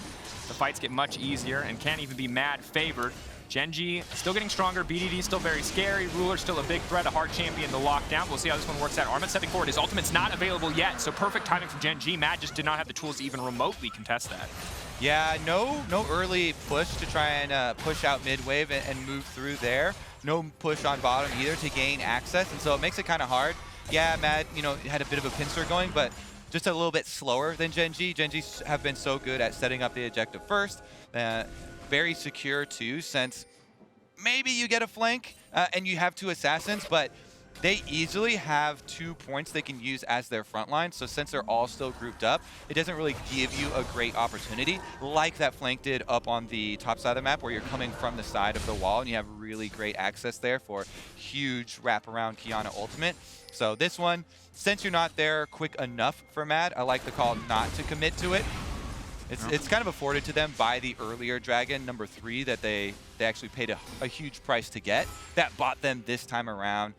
the fights get much easier and can't even be Mad favored. Gen.G still getting stronger, BDD still very scary, Ruler still a big threat, a hard champion to lock down. We'll see how this one works out. Armut stepping forward, his ultimate's not available yet, so perfect timing from Gen.G. Mad just did not have the tools to even remotely contest that. Yeah, no early push to try and push out mid-wave and move through there. No push on bottom either to gain access, and so it makes it kind of hard. Yeah, Mad, had a bit of a pincer going, but just a little bit slower than Gen.G. Gen.G have been so good at setting up the objective first. Very secure too, since maybe you get a flank and you have 2 assassins, but they easily have 2 points they can use as their front line. So since they're all still grouped up, it doesn't really give you a great opportunity like that flank did up on the top side of the map where you're coming from the side of the wall and you have really great access there for huge wraparound Qiyana ultimate. So this one, since you're not there quick enough for Mad, I like the call not to commit to it. It's kind of afforded to them by the earlier dragon, number 3, that they actually paid a huge price to get. That bought them this time around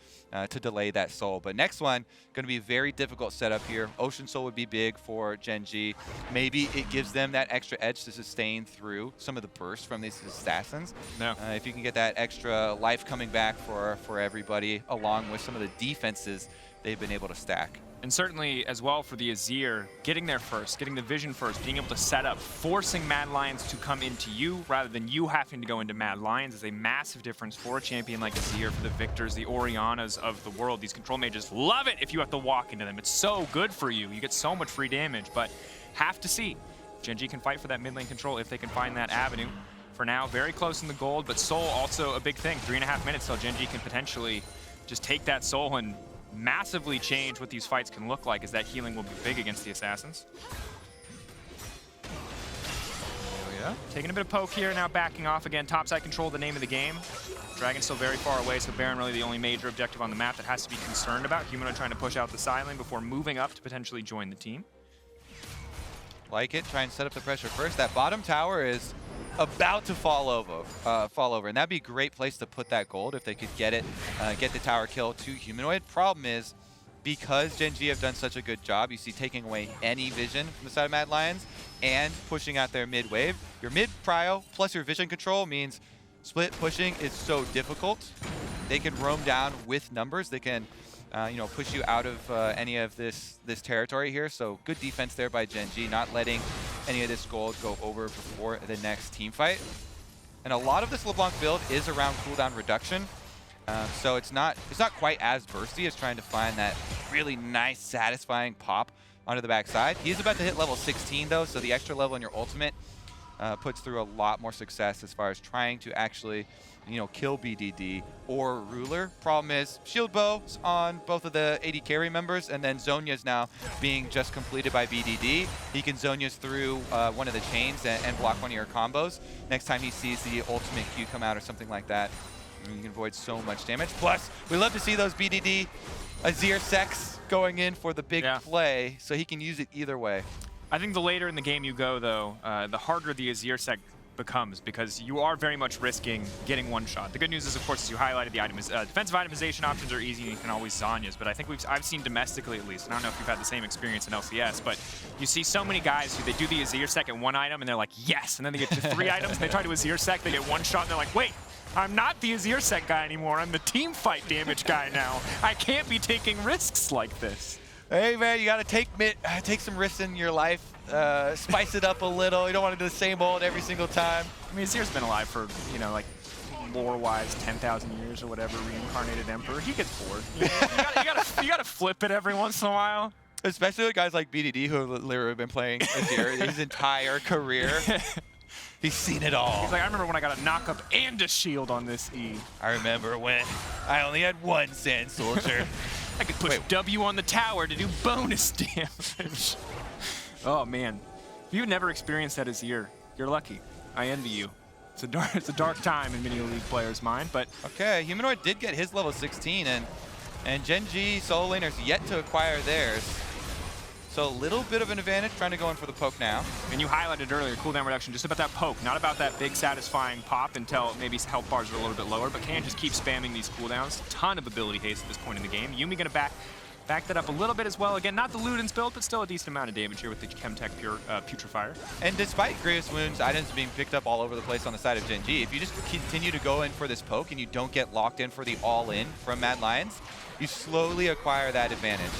to delay that soul. But next one, going to be a very difficult setup here. Ocean Soul would be big for Gen.G. Maybe it gives them that extra edge to sustain through some of the bursts from these assassins. No. If you can get that extra life coming back for everybody, along with some of the defenses they've been able to stack. And certainly, as well, for the Azir, getting there first, getting the vision first, being able to set up, forcing Mad Lions to come into you rather than you having to go into Mad Lions is a massive difference for a champion like Azir, for the Victors, the Orianas of the world. These control mages love it if you have to walk into them. It's so good for you. You get so much free damage, but have to see. Gen.G can fight for that mid lane control if they can find that avenue. For now, very close in the gold, but Soul also a big thing. 3.5 minutes till Gen.G can potentially just take that Soul and massively change what these fights can look like, as that healing will be big against the assassins. Elyoya taking a bit of poke here, now backing off again. Topside control, the name of the game. Dragon's still very far away, so Baron really the only major objective on the map that has to be concerned about. Humanoid trying to push out the side lane before moving up to potentially join the team. Like it, try and set up the pressure first. That bottom tower is about to fall over, and that'd be a great place to put that gold if they could get it, get the tower kill to Humanoid. Problem is, because Gen.G have done such a good job, you see taking away any vision from the side of Mad Lions and pushing out their mid wave. Your mid prio plus your vision control means split pushing is so difficult. They can roam down with numbers. They can you know, push you out of any of this territory here. So good defense there by Gen.G, not letting any of this gold go over before the next team fight. And a lot of this LeBlanc build is around cooldown reduction. So it's not quite as bursty as trying to find that really nice, satisfying pop onto the backside. He is about to hit level 16 though, so the extra level in your ultimate puts through a lot more success as far as trying to actually, you know, kill BDD or Ruler. Problem is, shield bows on both of the AD carry members, and then Zhonya's now being just completed by BDD. He can Zhonya's through one of the chains and block one of your combos. Next time he sees the ultimate Q come out or something like that, you can avoid so much damage. Plus, we love to see those BDD Azir Sex going in for the big play, so he can use it either way. I think the later in the game you go, though, the harder the Azir Sec becomes, because you are very much risking getting one shot. The good news is, of course, as you highlighted, the defensive itemization options are easy and you can always Zhonya's, but I think I've seen domestically at least, and I don't know if you've had the same experience in LCS, but you see so many guys who they do the Azir Sec at one item and they're like, yes, and then they get to 3 items and they try to Azir Sec, they get one shot and they're like, wait, I'm not the Azir Sec guy anymore, I'm the team fight damage guy now. I can't be taking risks like this. Hey man, you gotta take some risks in your life, spice it up a little. You don't want to do the same old every single time. I mean, Azir's been alive for, you know, like, lore-wise, 10,000 years or whatever, reincarnated emperor. He gets bored. You gotta flip it every once in a while. Especially with guys like BDD, who have literally been playing Azir his entire career. He's seen it all. He's like, I remember when I got a knock-up and a shield on this E. I remember when I only had one Sand Soldier. I could push W on the tower to do bonus damage. Oh, man. If you've never experienced that Azir, you're lucky. I envy you. It's a dark time in many League players' mind, but... Okay, Humanoid did get his level 16, and Gen.G solo laners yet to acquire theirs. So a little bit of an advantage trying to go in for the poke now. And you highlighted earlier, cooldown reduction, just about that poke, not about that big satisfying pop until maybe health bars are a little bit lower, but can just keep spamming these cooldowns. Ton of ability haste at this point in the game. Yuumi gonna back that up a little bit as well. Again, not the Luden's build, but still a decent amount of damage here with the Chemtech Putrefier. And despite Grievous Wounds items being picked up all over the place on the side of Gen.G, if you just continue to go in for this poke and you don't get locked in for the all-in from Mad Lions, you slowly acquire that advantage.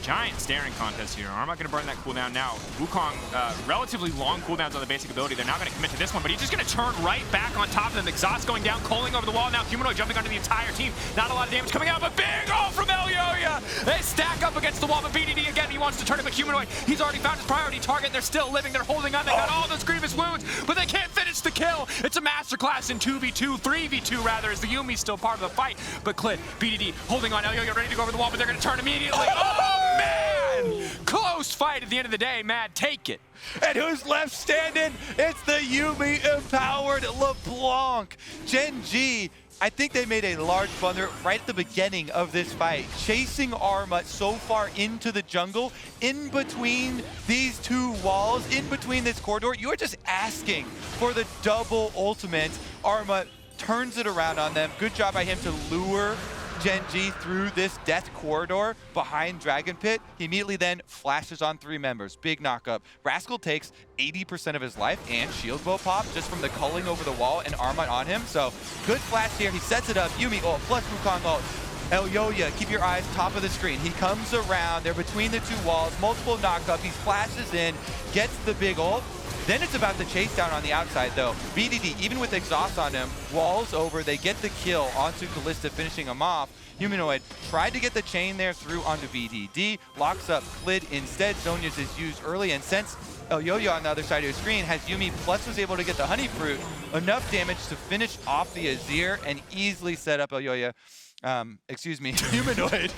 Giant staring contest here. Armut gonna burn that cooldown now. Wukong, relatively long cooldowns on the basic ability. They're not gonna commit to this one, but he's just gonna turn right back on top of them. Exhaust going down, calling over the wall. Now Humanoid jumping onto the entire team. Not a lot of damage coming out, but big ult from Elyoya! They stack up against the wall, but BDD again, he wants to turn it, but Humanoid, he's already found his priority target. They're still living, they're holding on. They got all those Grievous Wounds, but they can't finish the kill. It's a masterclass in 2v2, 3v2 rather, as the Yuumi's still part of the fight. But Clid, BDD holding on, Elyoya ready to go over the wall, but they're gonna turn immediately. Oh man! Close fight at the end of the day, Mad, take it. And who's left standing? It's the Yuumi empowered LeBlanc. Gen.G, I think they made a large blunder right at the beginning of this fight, chasing Armut so far into the jungle, in between these two walls, in between this corridor. You're just asking for the double ultimate. Armut turns it around on them. Good job by him to lure Gen.G through this death corridor behind Dragon Pit. He immediately then flashes on 3 members. Big knockup. Rascal takes 80% of his life and shield bow pop just from the culling over the wall and Armut on him. So good flash here. He sets it up. Yuumi ult plus Wukong ult. Elyoya, keep your eyes top of the screen. He comes around. They're between the 2 walls. Multiple knockup. He flashes in, gets the big ult. Then it's about the chase down on the outside, though. BDD, even with exhaust on him, walls over. They get the kill onto Kalista, finishing him off. Humanoid tried to get the chain there through onto BDD, locks up Clid instead. Zhonya's is used early, and since Elyoya on the other side of the screen has Yuumi plus was able to get the honey fruit, enough damage to finish off the Azir and easily set up Elyoya, Humanoid.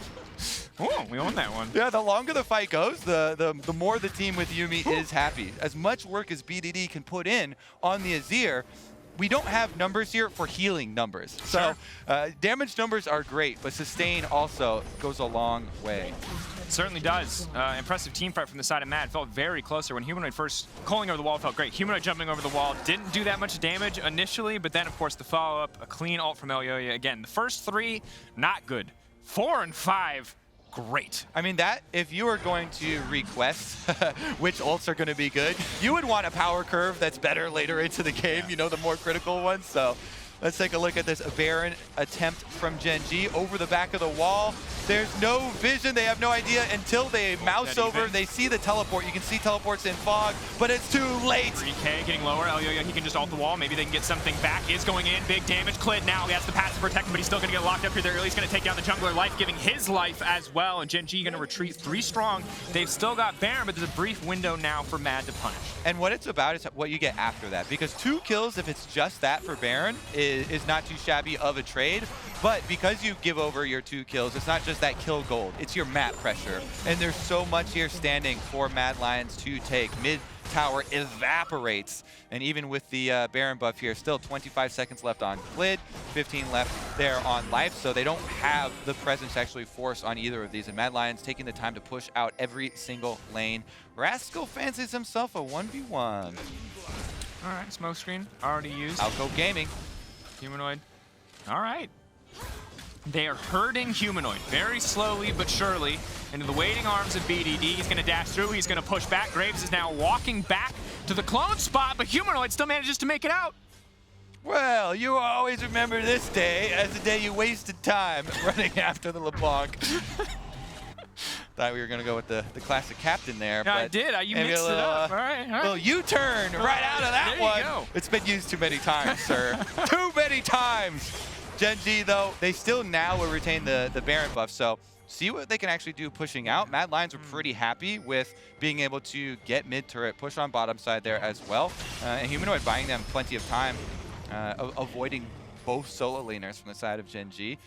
Oh, we won that one. Yeah, the longer the fight goes, the more the team with Yuumi is happy. As much work as BDD can put in on the Azir, we don't have numbers here for healing numbers. So damage numbers are great, but sustain also goes a long way. It certainly does. Impressive team fight from the side of Mad. Felt very closer when Humanoid first calling over the wall. Felt great. Humanoid jumping over the wall didn't do that much damage initially, but then of course the follow-up, a clean ult from Elyoya. Again, the first 3, not good. 4 and 5. great. I mean, that, if you were going to request which ults are going to be good, you would want a power curve that's better later into the game, you know, the more critical ones. So let's take a look at this Baron attempt from Gen.G over the back of the wall. There's no vision. They have no idea until they mouse over. They see the teleport. You can see teleports in fog, but it's too late. 3K getting lower. Elyoya, he can just ult the wall. Maybe they can get something back. Is going in. Big damage. Clid now. He has the passive protect him, but he's still going to get locked up here. There, he's going to take down the jungler, life giving his life as well. And Gen.G going to retreat 3 strong. They've still got Baron, but there's a brief window now for Mad to punish. And what it's about is what you get after that. Because 2 kills, if it's just that for Baron, is not too shabby of a trade. But because you give over your 2 kills, it's not just that kill gold, it's your map pressure. And there's so much here standing for Mad Lions to take. Mid tower evaporates. And even with the Baron buff here, still 25 seconds left on Clid, 15 left there on life. So they don't have the presence to actually force on either of these. And Mad Lions taking the time to push out every single lane. Rascal fancies himself a 1v1. All right, smoke screen already used. Alco Gaming. Humanoid. All right. They are herding Humanoid very slowly but surely into the waiting arms of BDD. He's going to dash through. He's going to push back. Graves is now walking back to the clone spot, but Humanoid still manages to make it out. Well, you will always remember this day as the day you wasted time running after the LeBlanc. Thought we were going to go with the classic captain there. Yeah, but I did. You mixed it up. All right. Little U-turn right out of that there one. You go. It's been used too many times, sir. Too many times. Gen.G, though, they still now will retain the Baron buff, so see what they can actually do pushing out. Mad Lions were pretty happy with being able to get mid-turret, push on bottom side there as well. And Humanoid buying them plenty of time, avoiding both solo laners from the side of Gen.G.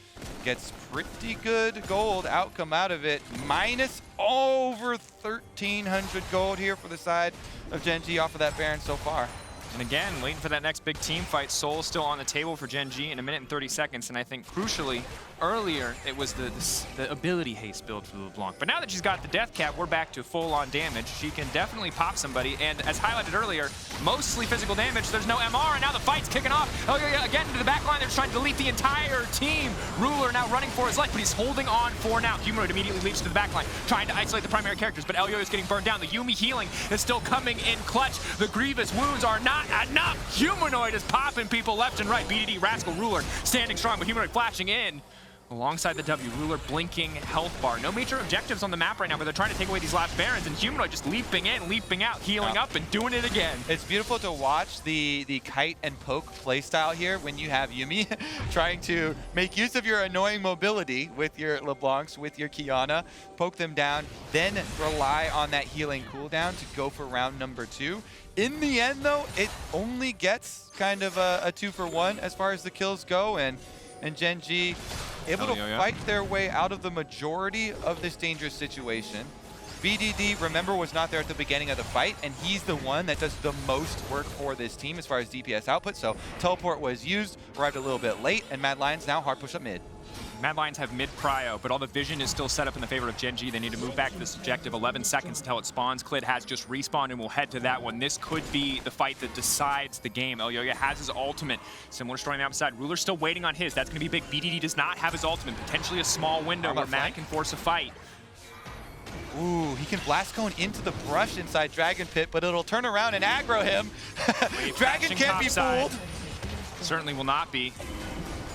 Gets pretty good gold outcome out of it. Minus over 1,300 gold here for the side of Gen.G off of that Baron so far. And again, waiting for that next big team fight. Soul still on the table for Gen.G in 1 minute and 30 seconds. And I think crucially, earlier, it was the ability haste build for LeBlanc. But now that she's got the death cap, we're back to full-on damage. She can definitely pop somebody. And as highlighted earlier, mostly physical damage. There's no MR, and now the fight's kicking off. Elyoya again into the back line. They're trying to delete the entire team. Ruler now running for his life, but he's holding on for now. Humanoid immediately leaps to the back line, trying to isolate the primary characters, but Elyoya is getting burned down. The Yuumi healing is still coming in clutch. The grievous wounds are not enough. Humanoid is popping people left and right. BDD, Rascal, Ruler standing strong, but Humanoid flashing in. Alongside the W, Ruler blinking health bar. No major objectives on the map right now, but they're trying to take away these last Barons, and Humanoid just leaping in, leaping out, healing up, and doing it again. It's beautiful to watch the kite and poke playstyle here when you have Yuumi trying to make use of your annoying mobility with your LeBlancs, with your Qiyana, poke them down, then rely on that healing cooldown to go for round number 2. In the end, though, it only gets kind of a 2-for-1 as far as the kills go, and Gen.G able to fight their way out of the majority of this dangerous situation. BDD, remember, was not there at the beginning of the fight, and he's the one that does the most work for this team as far as DPS output, so teleport was used, arrived a little bit late, and Mad Lions now hard push up mid. Mad Lions have mid-prio, but all the vision is still set up in the favor of Gen.G. They need to move back to this objective. 11 seconds until it spawns. Clid has just respawned, and we'll head to that one. This could be the fight that decides the game. Elyoya has his ultimate. Similar story on the outside. Ruler's still waiting on his. That's going to be big. BDD does not have his ultimate. Potentially a small window where Mad can force a fight. Ooh, he can blast cone into the brush inside Dragon Pit, but it'll turn around and aggro him. Dragon can't be fooled. Certainly will not be.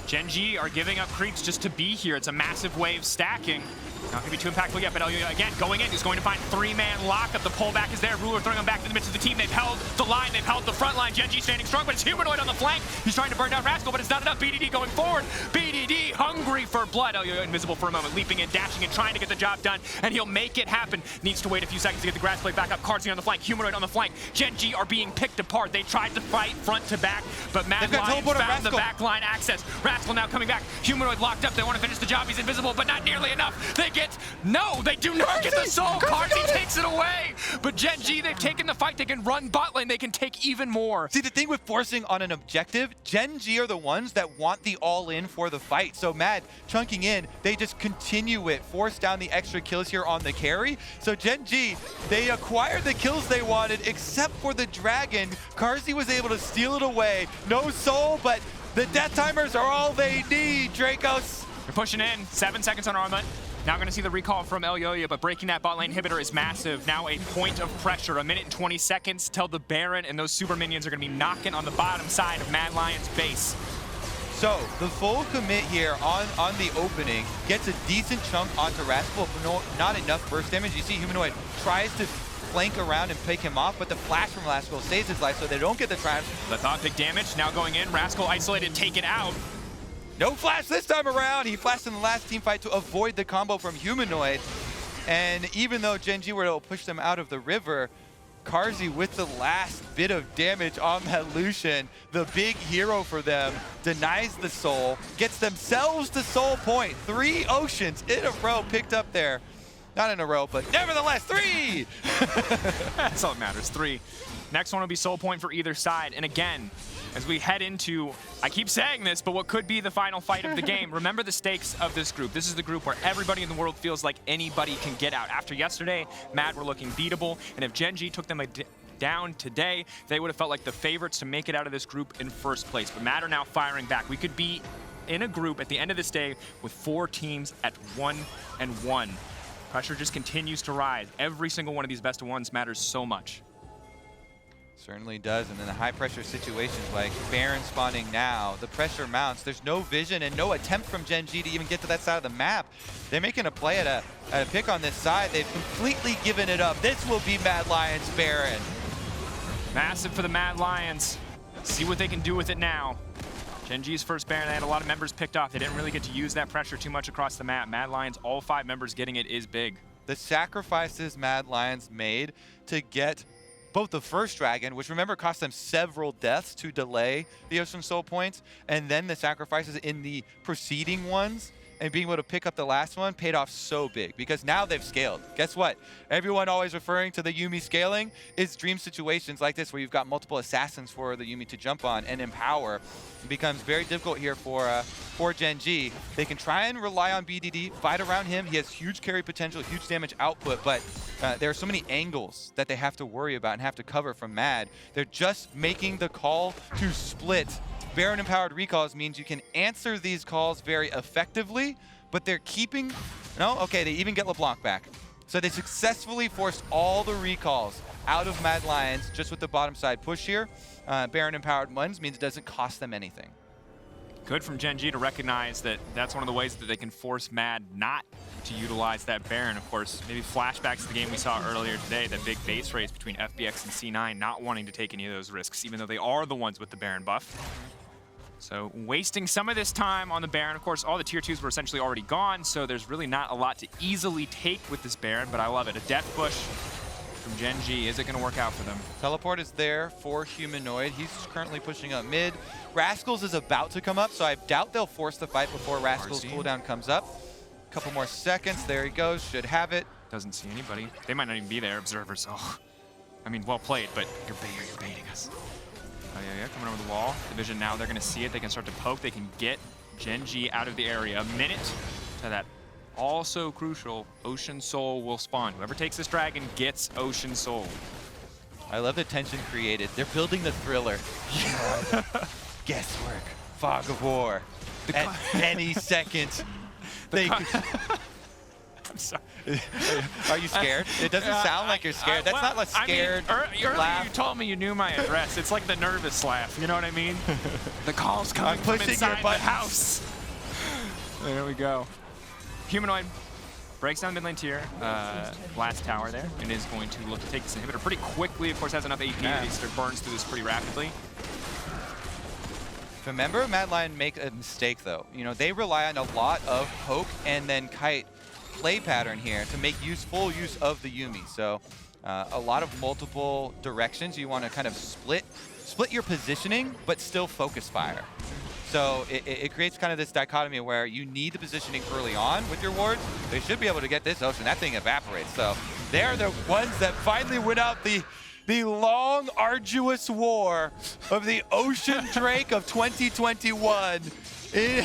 Gen.G are giving up creeps just to be here. It's a massive wave stacking. Not going to be too impactful yet, but Elyoya again going in. He's going to find 3-man lockup. The pullback is there. Ruler throwing him back to the midst of the team. They've held the line. They've held the front line. Gen.G standing strong, but it's Humanoid on the flank. He's trying to burn down Rascal, but it's not enough. BDD going forward. BDD hungry for blood. Elyoya invisible for a moment, leaping in, dashing in, trying to get the job done, and he'll make it happen. Needs to wait a few seconds to get the grass plate back up. Carzzy on the flank. Humanoid on the flank. Gen.G are being picked apart. They tried to fight front to back, but Mad Lions found the back line access. Rascal now coming back. Humanoid locked up. They want to finish the job. He's invisible, but not nearly enough. They get they do not get the soul. Carzzy takes it away. But Gen.G, they've taken the fight. They can run bot lane. They can take even more. See, the thing with forcing on an objective, Gen.G are the ones that want the all-in for the fight. So Mad chunking in, they just continue it, force down the extra kills here on the carry. So Gen.G, they acquired the kills they wanted, except for the dragon. Carzzy was able to steal it away. No soul, but the death timers are all they need, Dracos. They're pushing in. 7 seconds on Armut. Now going to see the recall from Elyoya, but breaking that bot lane inhibitor is massive. Now a point of pressure, 1 minute and 20 seconds till the Baron and those super minions are going to be knocking on the bottom side of Mad Lion's base. So the full commit here on the opening gets a decent chunk onto Rascal, but not enough burst damage. You see Humanoid tries to flank around and pick him off, but the flash from Rascal saves his life, so they don't get the triumph. The thought pick damage now going in. Rascal isolated, taken out. No flash this time around. He flashed in the last team fight to avoid the combo from Humanoid. And even though Gen.G were able to push them out of the river, Carzzy with the last bit of damage on that Lucian, the big hero for them, denies the soul, gets themselves the soul point. 3 oceans in a row picked up there. Not in a row, but nevertheless, 3! That's all that matters, 3. Next one will be soul point for either side. And again, as we head into, I keep saying this, but what could be the final fight of the game, remember the stakes of this group. This is the group where everybody in the world feels like anybody can get out. After yesterday, Mad were looking beatable, and if Gen.G took them down today, they would have felt like the favorites to make it out of this group in first place. But Mad are now firing back. We could be in a group at the end of this day with 4 teams at 1-1. Pressure just continues to rise. Every single one of these best of ones matters so much. Certainly does, and in the high pressure situations like Baron spawning now, the pressure mounts. There's no vision and no attempt from Gen.G to even get to that side of the map. They're making a play at a pick on this side. They've completely given it up. This will be Mad Lions Baron. Massive for the Mad Lions. See what they can do with it now. Gen.G's first Baron, they had a lot of members picked off. They didn't really get to use that pressure too much across the map. Mad Lions, all 5 members getting it is big. The sacrifices Mad Lions made to get both the first dragon, which remember cost them several deaths to delay the Ocean Soul points, and then the sacrifices in the preceding ones, and being able to pick up the last one paid off so big because now they've scaled. Guess what? Everyone always referring to the Yuumi scaling is dream situations like this where you've got multiple assassins for the Yuumi to jump on and empower. It becomes very difficult here for Gen.G. They can try and rely on BDD, fight around him. He has huge carry potential, huge damage output, but there are so many angles that they have to worry about and have to cover from Mad. They're just making the call to split. Baron empowered recalls means you can answer these calls very effectively, but they're keeping, no, okay, they even get LeBlanc back. So they successfully forced all the recalls out of Mad Lions just with the bottom side push here. Baron empowered ones means it doesn't cost them anything. Good from Gen.G to recognize that that's one of the ways that they can force Mad not to utilize that Baron. Of course, maybe flashbacks to the game we saw earlier today, that big base race between FBX and C9, not wanting to take any of those risks, even though they are the ones with the Baron buff. So wasting some of this time on the Baron. Of course, all the tier 2s were essentially already gone, so there's really not a lot to easily take with this Baron, but I love it. A death push from Gen.G. Is it going to work out for them? Teleport is there for Humanoid. He's currently pushing up mid. Rascals is about to come up, so I doubt they'll force the fight before Rascal's cooldown comes up. A couple more seconds. There he goes. Should have it. Doesn't see anybody. They might not even be there. Observers. Oh, I mean, well played, but you're baiting us. Oh, yeah, coming over the wall. Division now, they're going to see it. They can start to poke. They can get Gen.G out of the area. A minute to that also crucial Ocean Soul will spawn. Whoever takes this dragon gets Ocean Soul. I love the tension created. They're building the thriller. Guesswork. Fog of war. At any second. I'm sorry. Are you scared? It doesn't sound like you're scared. That's not like scared. I mean, earlier you told me you knew my address. It's like the nervous laugh. You know what I mean? The call's coming from inside the house. There we go. Humanoid breaks down mid lane tier, last tower there, and is going to look to take this inhibitor pretty quickly. Of course, has enough AP that he burns through this pretty rapidly. Remember, Mad Lion make a mistake though. You know, they rely on a lot of poke and then kite play pattern here to make full use of the Yuumi. So a lot of multiple directions. You want to kind of split your positioning, but still focus fire. So it creates kind of this dichotomy where you need the positioning early on with your wards. They should be able to get this Ocean. That thing evaporates. So they're the ones that finally win out the long, arduous war of the Ocean Drake of 2021. In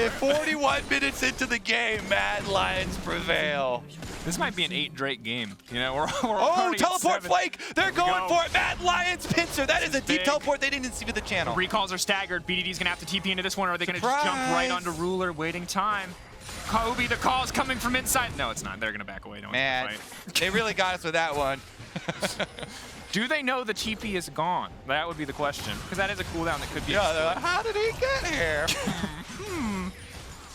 41 minutes into the game, Mad Lions prevail. This might be an 8 Drake game. You know, we're oh, teleport flake! They're going for it. Mad Lions pincer. That is a deep teleport. They didn't see the channel. Recalls are staggered. BDD's gonna have to TP into this one, or are they gonna just jump right onto Ruler, waiting time? Kobe, the call's coming from inside. No, it's not. They're going to back away. No one's Man, gonna fight. they really got us with that one. Do they know the TP is gone? That would be the question. Because that is a cooldown that could be. Yeah, they're like, how did he get here?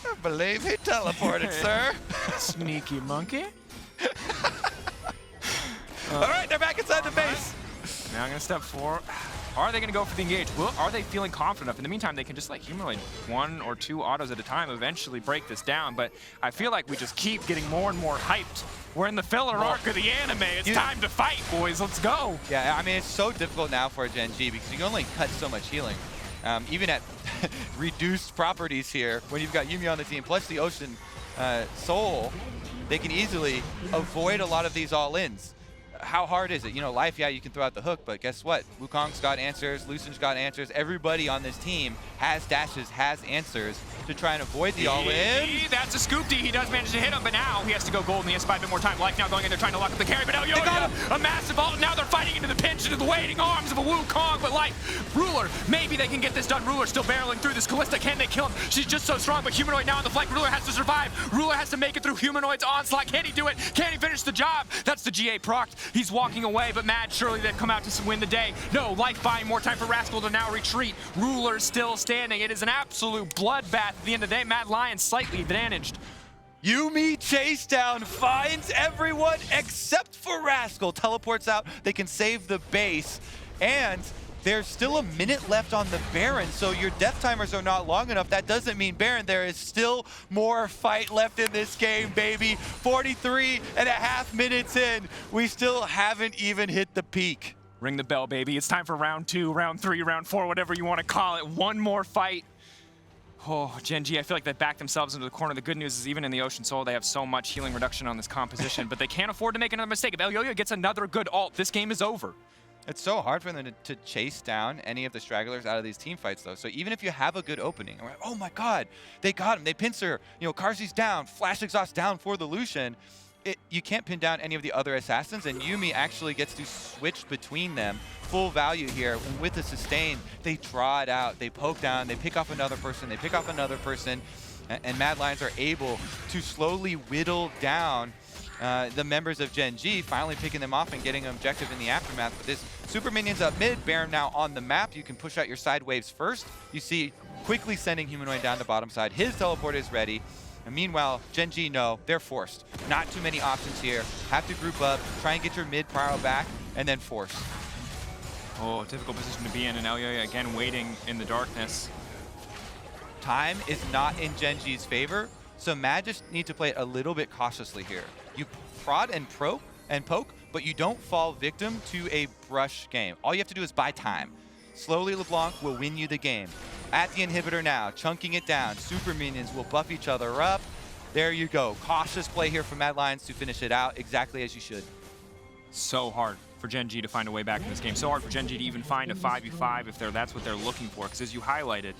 I believe he teleported, sir. Sneaky monkey. All right, they're back inside the base. Now I'm going to step forward. Are they going to go for the engage? Well, are they feeling confident enough? In the meantime, they can just like Humanoid 1 or 2 autos at a time, eventually break this down. But I feel like we just keep getting more and more hyped. We're in the filler arc of the anime. It's time to fight, boys. Let's go. Yeah, I mean, it's so difficult now for Gen.G because you can only cut so much healing. Even at reduced properties here, when you've got Yuumi on the team, plus the Ocean Soul, they can easily avoid a lot of these all-ins. How hard is it? You know, life, yeah, you can throw out the hook, but guess what? Wukong's got answers, Lucian's got answers. Everybody on this team has dashes, has answers to try and avoid the all-in. That's a scoop D. He does manage to hit him, but now he has to go gold and he has 5 bit more time. Life now going in there trying to lock up the carry, but Elyoya, a massive ult. Now they're fighting into the pinch, into the waiting arms of a Wukong, but Life, Ruler, maybe they can get this done. Ruler still barreling through this Kalista. Can they kill him? She's just so strong, but Humanoid now on the flank. Ruler has to survive. Ruler has to make it through Humanoid's onslaught. Can he do it? Can he finish the job? That's the GA procced. He's walking away, but Mad, surely they've come out to win the day. No, Life buying more time for Rascal to now retreat. Ruler still standing. It is an absolute bloodbath at the end of the day. Mad Lion slightly advantaged. Yuumi chase down, finds everyone except for Rascal. Teleports out, they can save the base, and there's still a minute left on the Baron, so your death timers are not long enough. That doesn't mean Baron, there is still more fight left in this game, baby. 43.5 minutes in, we still haven't even hit the peak. Ring the bell, baby. It's time for round 2, round 3, round 4, whatever you want to call it. One more fight. Oh, Gen.G, I feel like they backed themselves into the corner. The good news is even in the Ocean Soul, they have so much healing reduction on this composition, but they can't afford to make another mistake. If Elyoya gets another good ult, this game is over. It's so hard for them to chase down any of the stragglers out of these team fights, though. So even if you have a good opening, like, oh my God, they got him, they pincer, you know, Carzzy's down, Flash Exhaust down for the Lucian. You can't pin down any of the other assassins, and Yuumi actually gets to switch between them. Full value here. And with the sustain, they draw it out, they poke down, they pick off another person, they pick off another person, and Mad Lions are able to slowly whittle down the members of Gen.G, finally picking them off and getting an objective in the aftermath. But this super minions up mid, Baron now on the map. You can push out your side waves first. You see quickly sending Humanoid down the bottom side. His teleport is ready. And meanwhile, Gen.G, no, they're forced. Not too many options here. Have to group up, try and get your mid prio back, and then force. Oh, difficult position to be in, and Elyoya again waiting in the darkness. Time is not in Gen.G's favor, so Mad just need to play it a little bit cautiously here. You prod and poke, but you don't fall victim to a brush game. All you have to do is buy time. Slowly, LeBlanc will win you the game. At the inhibitor now, chunking it down. Super minions will buff each other up. There you go. Cautious play here from Mad Lions to finish it out exactly as you should. So hard for Gen.G to find a way back in this game. So hard for Gen.G to even find a 5v5 if that's what they're looking for. Because as you highlighted,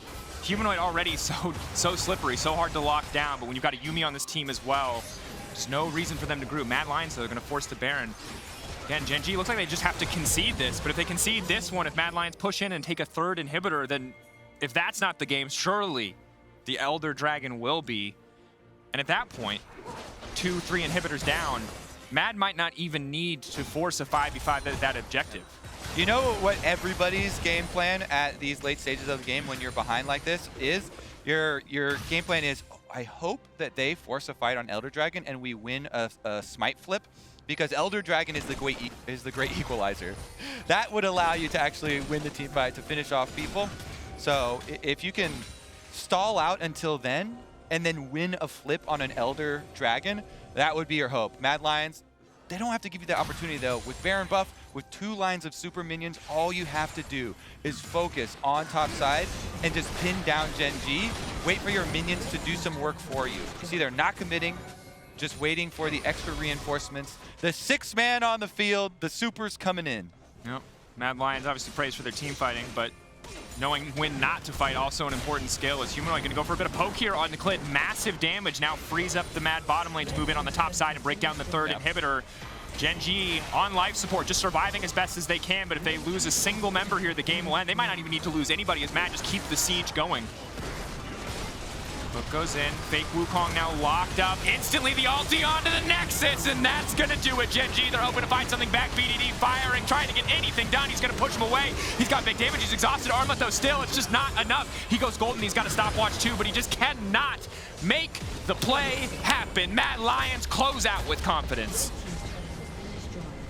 Humanoid already so slippery, so hard to lock down. But when you've got a Yuumi on this team as well, there's no reason for them to group. Mad Lions, so they're going to force the Baron. Again, Gen.G looks like they just have to concede this. But if they concede this one, if Mad Lions push in and take a third inhibitor, then if that's not the game, surely the Elder Dragon will be. And at that point, 2-3 inhibitors down, Mad might not even need to force a 5v5 that objective. You know what everybody's game plan at these late stages of the game when you're behind like this is? Your game plan is, I hope that they force a fight on Elder Dragon and we win a smite flip, because Elder Dragon is the great equalizer. That would allow you to actually win the team fight, to finish off people. So if you can stall out until then and then win a flip on an Elder Dragon, that would be your hope. Mad Lions, they don't have to give you that opportunity though. With Baron buff, with 2 lines of super minions, all you have to do is focus on top side and just pin down Gen.G. Wait for your minions to do some work for you. You see, they're not committing, just waiting for the extra reinforcements. The 6th man on the field, the supers coming in. Yep. Mad Lions obviously praised for their team fighting, but knowing when not to fight also an important skill. Is Humanoid going to go for a bit of poke here on the Clid? Massive damage now frees up the Mad bottom lane to move in on the top side and break down the third inhibitor. Gen.G on life support, just surviving as best as they can, but if they lose a single member here, the game will end. They might not even need to lose anybody as Mad just keep the siege going. Hook goes in, fake Wukong now locked up. Instantly the ulti onto the Nexus, and that's gonna do it. Gen.G, they're hoping to find something back. BDD firing, trying to get anything done. He's gonna push him away. He's got big damage, he's exhausted. Armut though still, it's just not enough. He goes golden, he's got a stopwatch too, but he just cannot make the play happen. Mad Lions close out with confidence.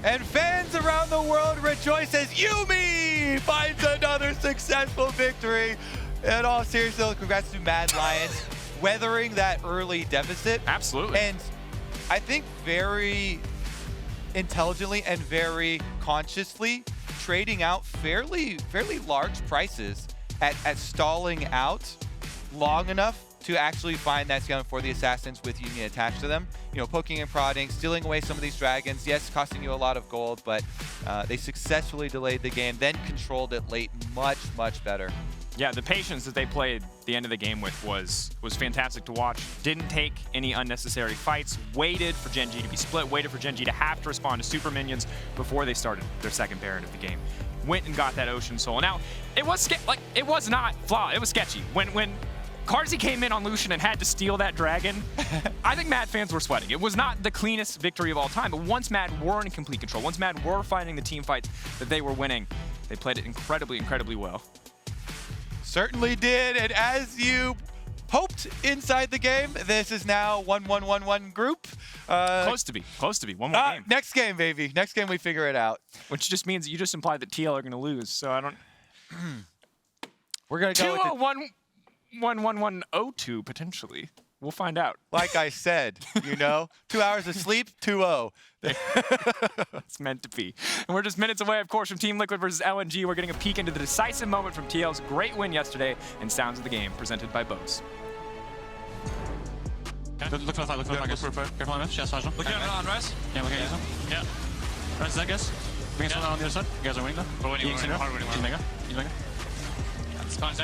And fans around the world rejoice as Yuumi finds another successful victory. In all seriousness, congrats to Mad Lions weathering that early deficit. Absolutely. And I think very intelligently and very consciously trading out fairly large prices at stalling out long enough to actually find that scale for the assassins with Yuumi attached to them. You know, poking and prodding, stealing away some of these dragons. Yes, costing you a lot of gold, but they successfully delayed the game, then controlled it late much better. Yeah, the patience that they played the end of the game with was fantastic to watch. Didn't take any unnecessary fights, waited for Gen.G to be split, waited for Gen.G to have to respond to super minions before they started their second parent of the game. Went and got that Ocean Soul. Now, it was not flawed, it was sketchy. When Carzzy came in on Lucian and had to steal that dragon, I think Mad fans were sweating. It was not the cleanest victory of all time, but once Mad were in complete control, once Mad were finding the team fights that they were winning, they played it incredibly well. Certainly did, and as you hoped inside the game, this is now 1-1-1-1 group. Close to be, one more game. Next game, baby. Next game we figure it out. Which just means you just implied that TL are gonna lose, so I don't... We're gonna go with 1-1-1-0-2 potentially. We'll find out. like I said, you know, 2 hours of sleep, 2-0. It's meant to be. And we're just minutes away, of course, from Team Liquid versus LNG. We're getting a peek into the decisive moment from TL's great win yesterday and Sounds of the Game, presented by Bose. Okay. Look for the fight, look for the fight. Careful on this, she has flash. Look at Res. Yeah, look at Res. Yeah. Res is that, guys? Bring us on the other side. You guys are winning though. We're winning, hard winning. He's mega. It's fine,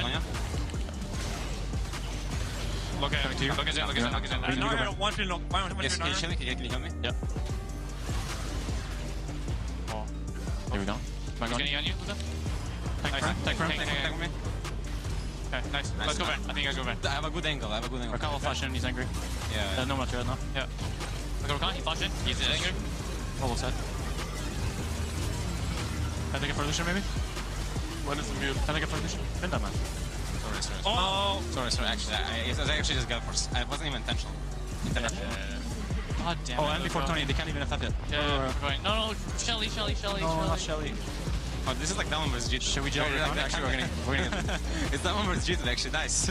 Look at him. Look at him. No, one free knock. Yes, can you heal me? Yeah. Oh. Here we go. He's getting on you. Take for him. Okay, nice. Let's go back. I think I go back. I have a good angle. Rakan will flash in. He's angry. Yeah. There's no much right now. Yeah. Look at Rakan. He flashed in. He's angry. Almost set. Can I take it for Lucian maybe? When is the mute? Can I take it for Lucian? Been done, man. Sorry. Oh! Sorry. Actually, I just got forced. I wasn't even intentional. God damn it. Oh, and before Tony, they can't even attack it. Yeah, we're going. No, Shelly. No, not Shelly. Oh, this is like that one versus G2. Should we gel it? Actually, we're gonna it's that one versus G2, actually. Nice.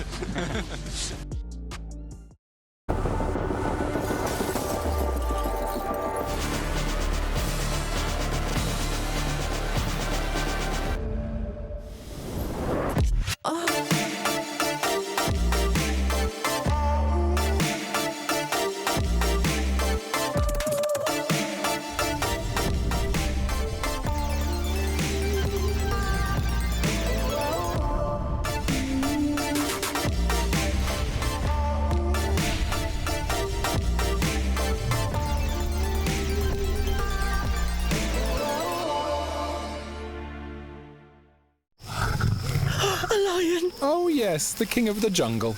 Oh yes, the king of the jungle.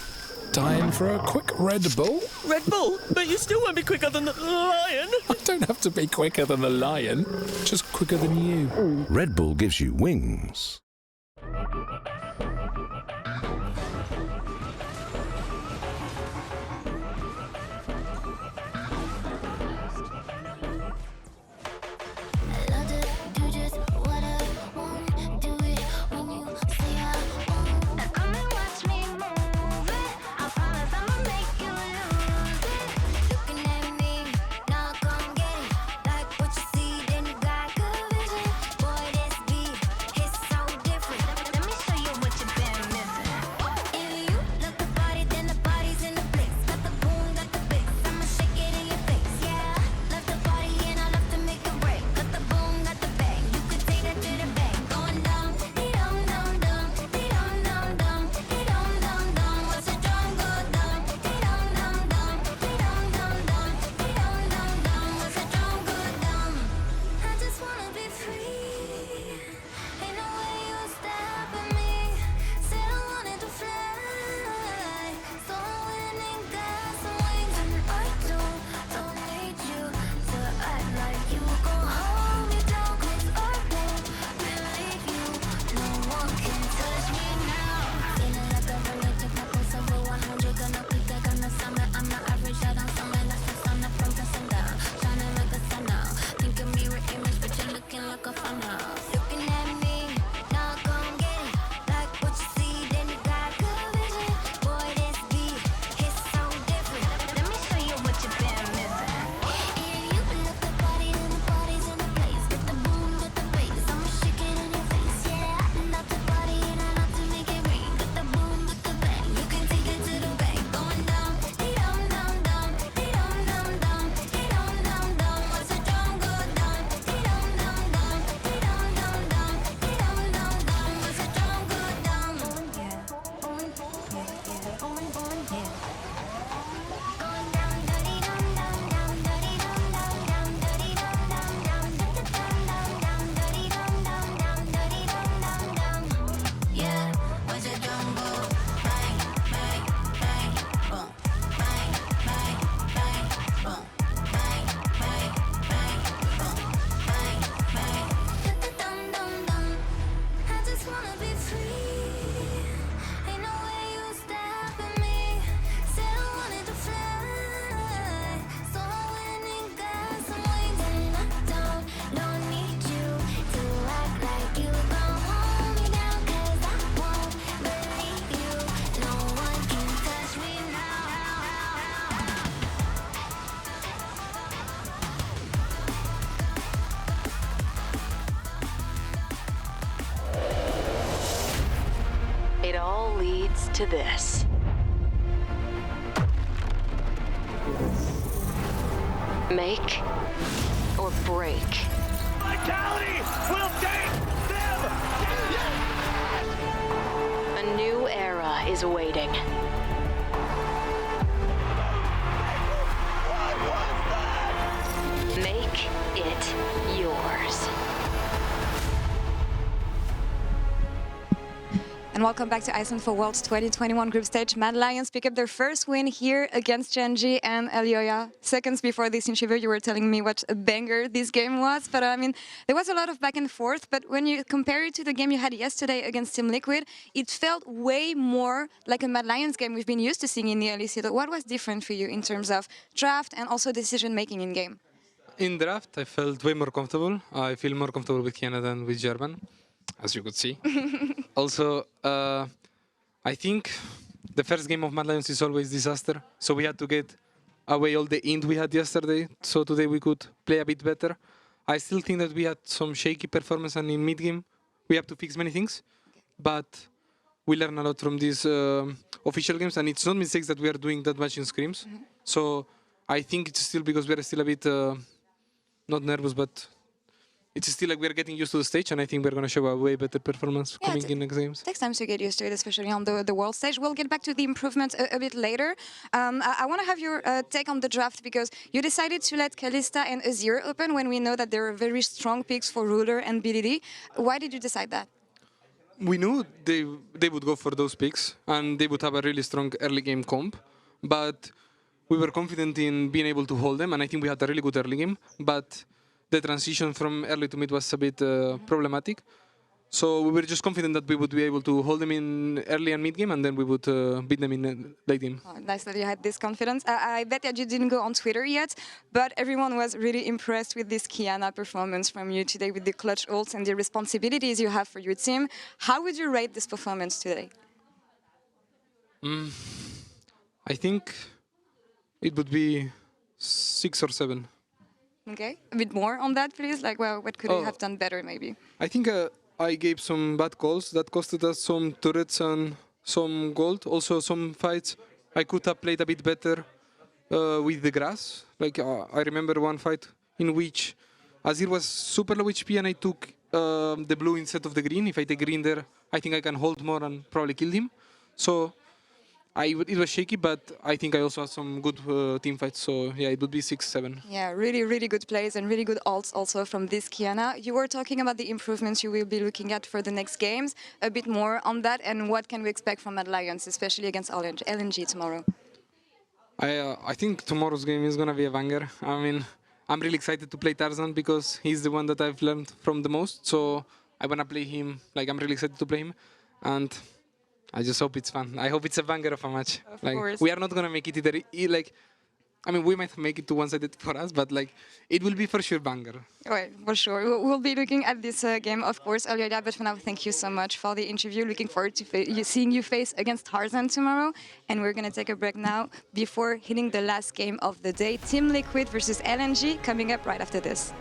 Time for a quick Red Bull? Red Bull? But you still won't be quicker than the lion. I don't have to be quicker than the lion, just quicker than you. Red Bull gives you wings. It all leads to this. Make or break. Vitality will take them! A new era is waiting. Make it yours. And welcome back to Iceland for Worlds 2021 group stage. Mad Lions pick up their first win here against Gen.G and Elyoya. Seconds before this interview, you were telling me what a banger this game was. But I mean, there was a lot of back and forth. But when you compare it to the game you had yesterday against Team Liquid, it felt way more like a Mad Lions game we've been used to seeing in the early season. What was different for you in terms of draft and also decision making in game? In draft, I felt way more comfortable. I feel more comfortable with Qiyana than with German, as you could see. Also, I think the first game of Mad Lions is always disaster. So we had to get away all the int we had yesterday. So today we could play a bit better. I still think that we had some shaky performance, and in mid-game we have to fix many things. But we learn a lot from these official games, and it's not mistakes that we are doing that much in scrims. So I think it's still because we are still a bit not nervous, but it's still like we're getting used to the stage, and I think we're going to show a way better performance coming in next games. It takes time to get used to it, especially on the world stage. We'll get back to the improvements a bit later. I want to have your take on the draft, because you decided to let Kalista and Azir open when we know that there are very strong picks for Ruler and BDD. Why did you decide that? We knew they would go for those picks, and they would have a really strong early game comp, but we were confident in being able to hold them, and I think we had a really good early game, but the transition from early to mid was a bit problematic. So we were just confident that we would be able to hold them in early and mid game, and then we would beat them in late game. Oh, nice that you had this confidence. I bet that you didn't go on Twitter yet, but everyone was really impressed with this Qiyana performance from you today, with the clutch ults and the responsibilities you have for your team. How would you rate this performance today? I think it would be 6 or 7. Okay, a bit more on that, please. Like, well, what could you have done better, maybe? I think I gave some bad calls that costed us some turrets and some gold. Also, some fights I could have played a bit better with the grass. Like, I remember one fight in which Azir was super low HP and I took the blue instead of the green. If I take green there, I think I can hold more and probably kill him. So it was shaky, but I think I also had some good team fights. So yeah, it would be 6, 7. Yeah, really, really good plays and really good ults also from this Qiyana. You were talking about the improvements you will be looking at for the next games. A bit more on that, and what can we expect from Mad Lions, especially against LNG tomorrow? I think tomorrow's game is gonna be a banger. I mean, I'm really excited to play Tarzan because he's the one that I've learned from the most. So I wanna play him. Like, I'm really excited to play him, and I just hope it's fun. I hope it's a banger of a match. Of course. We are not gonna make it either. Like, I mean, we might make it to one-sided for us, but like, it will be for sure banger. Right, for sure. We'll be looking at this game, of course, Elyoya. But for now, thank you so much for the interview. Looking forward to seeing you face against Tarzan tomorrow. And we're gonna take a break now before hitting the last game of the day. Team Liquid versus LNG coming up right after this.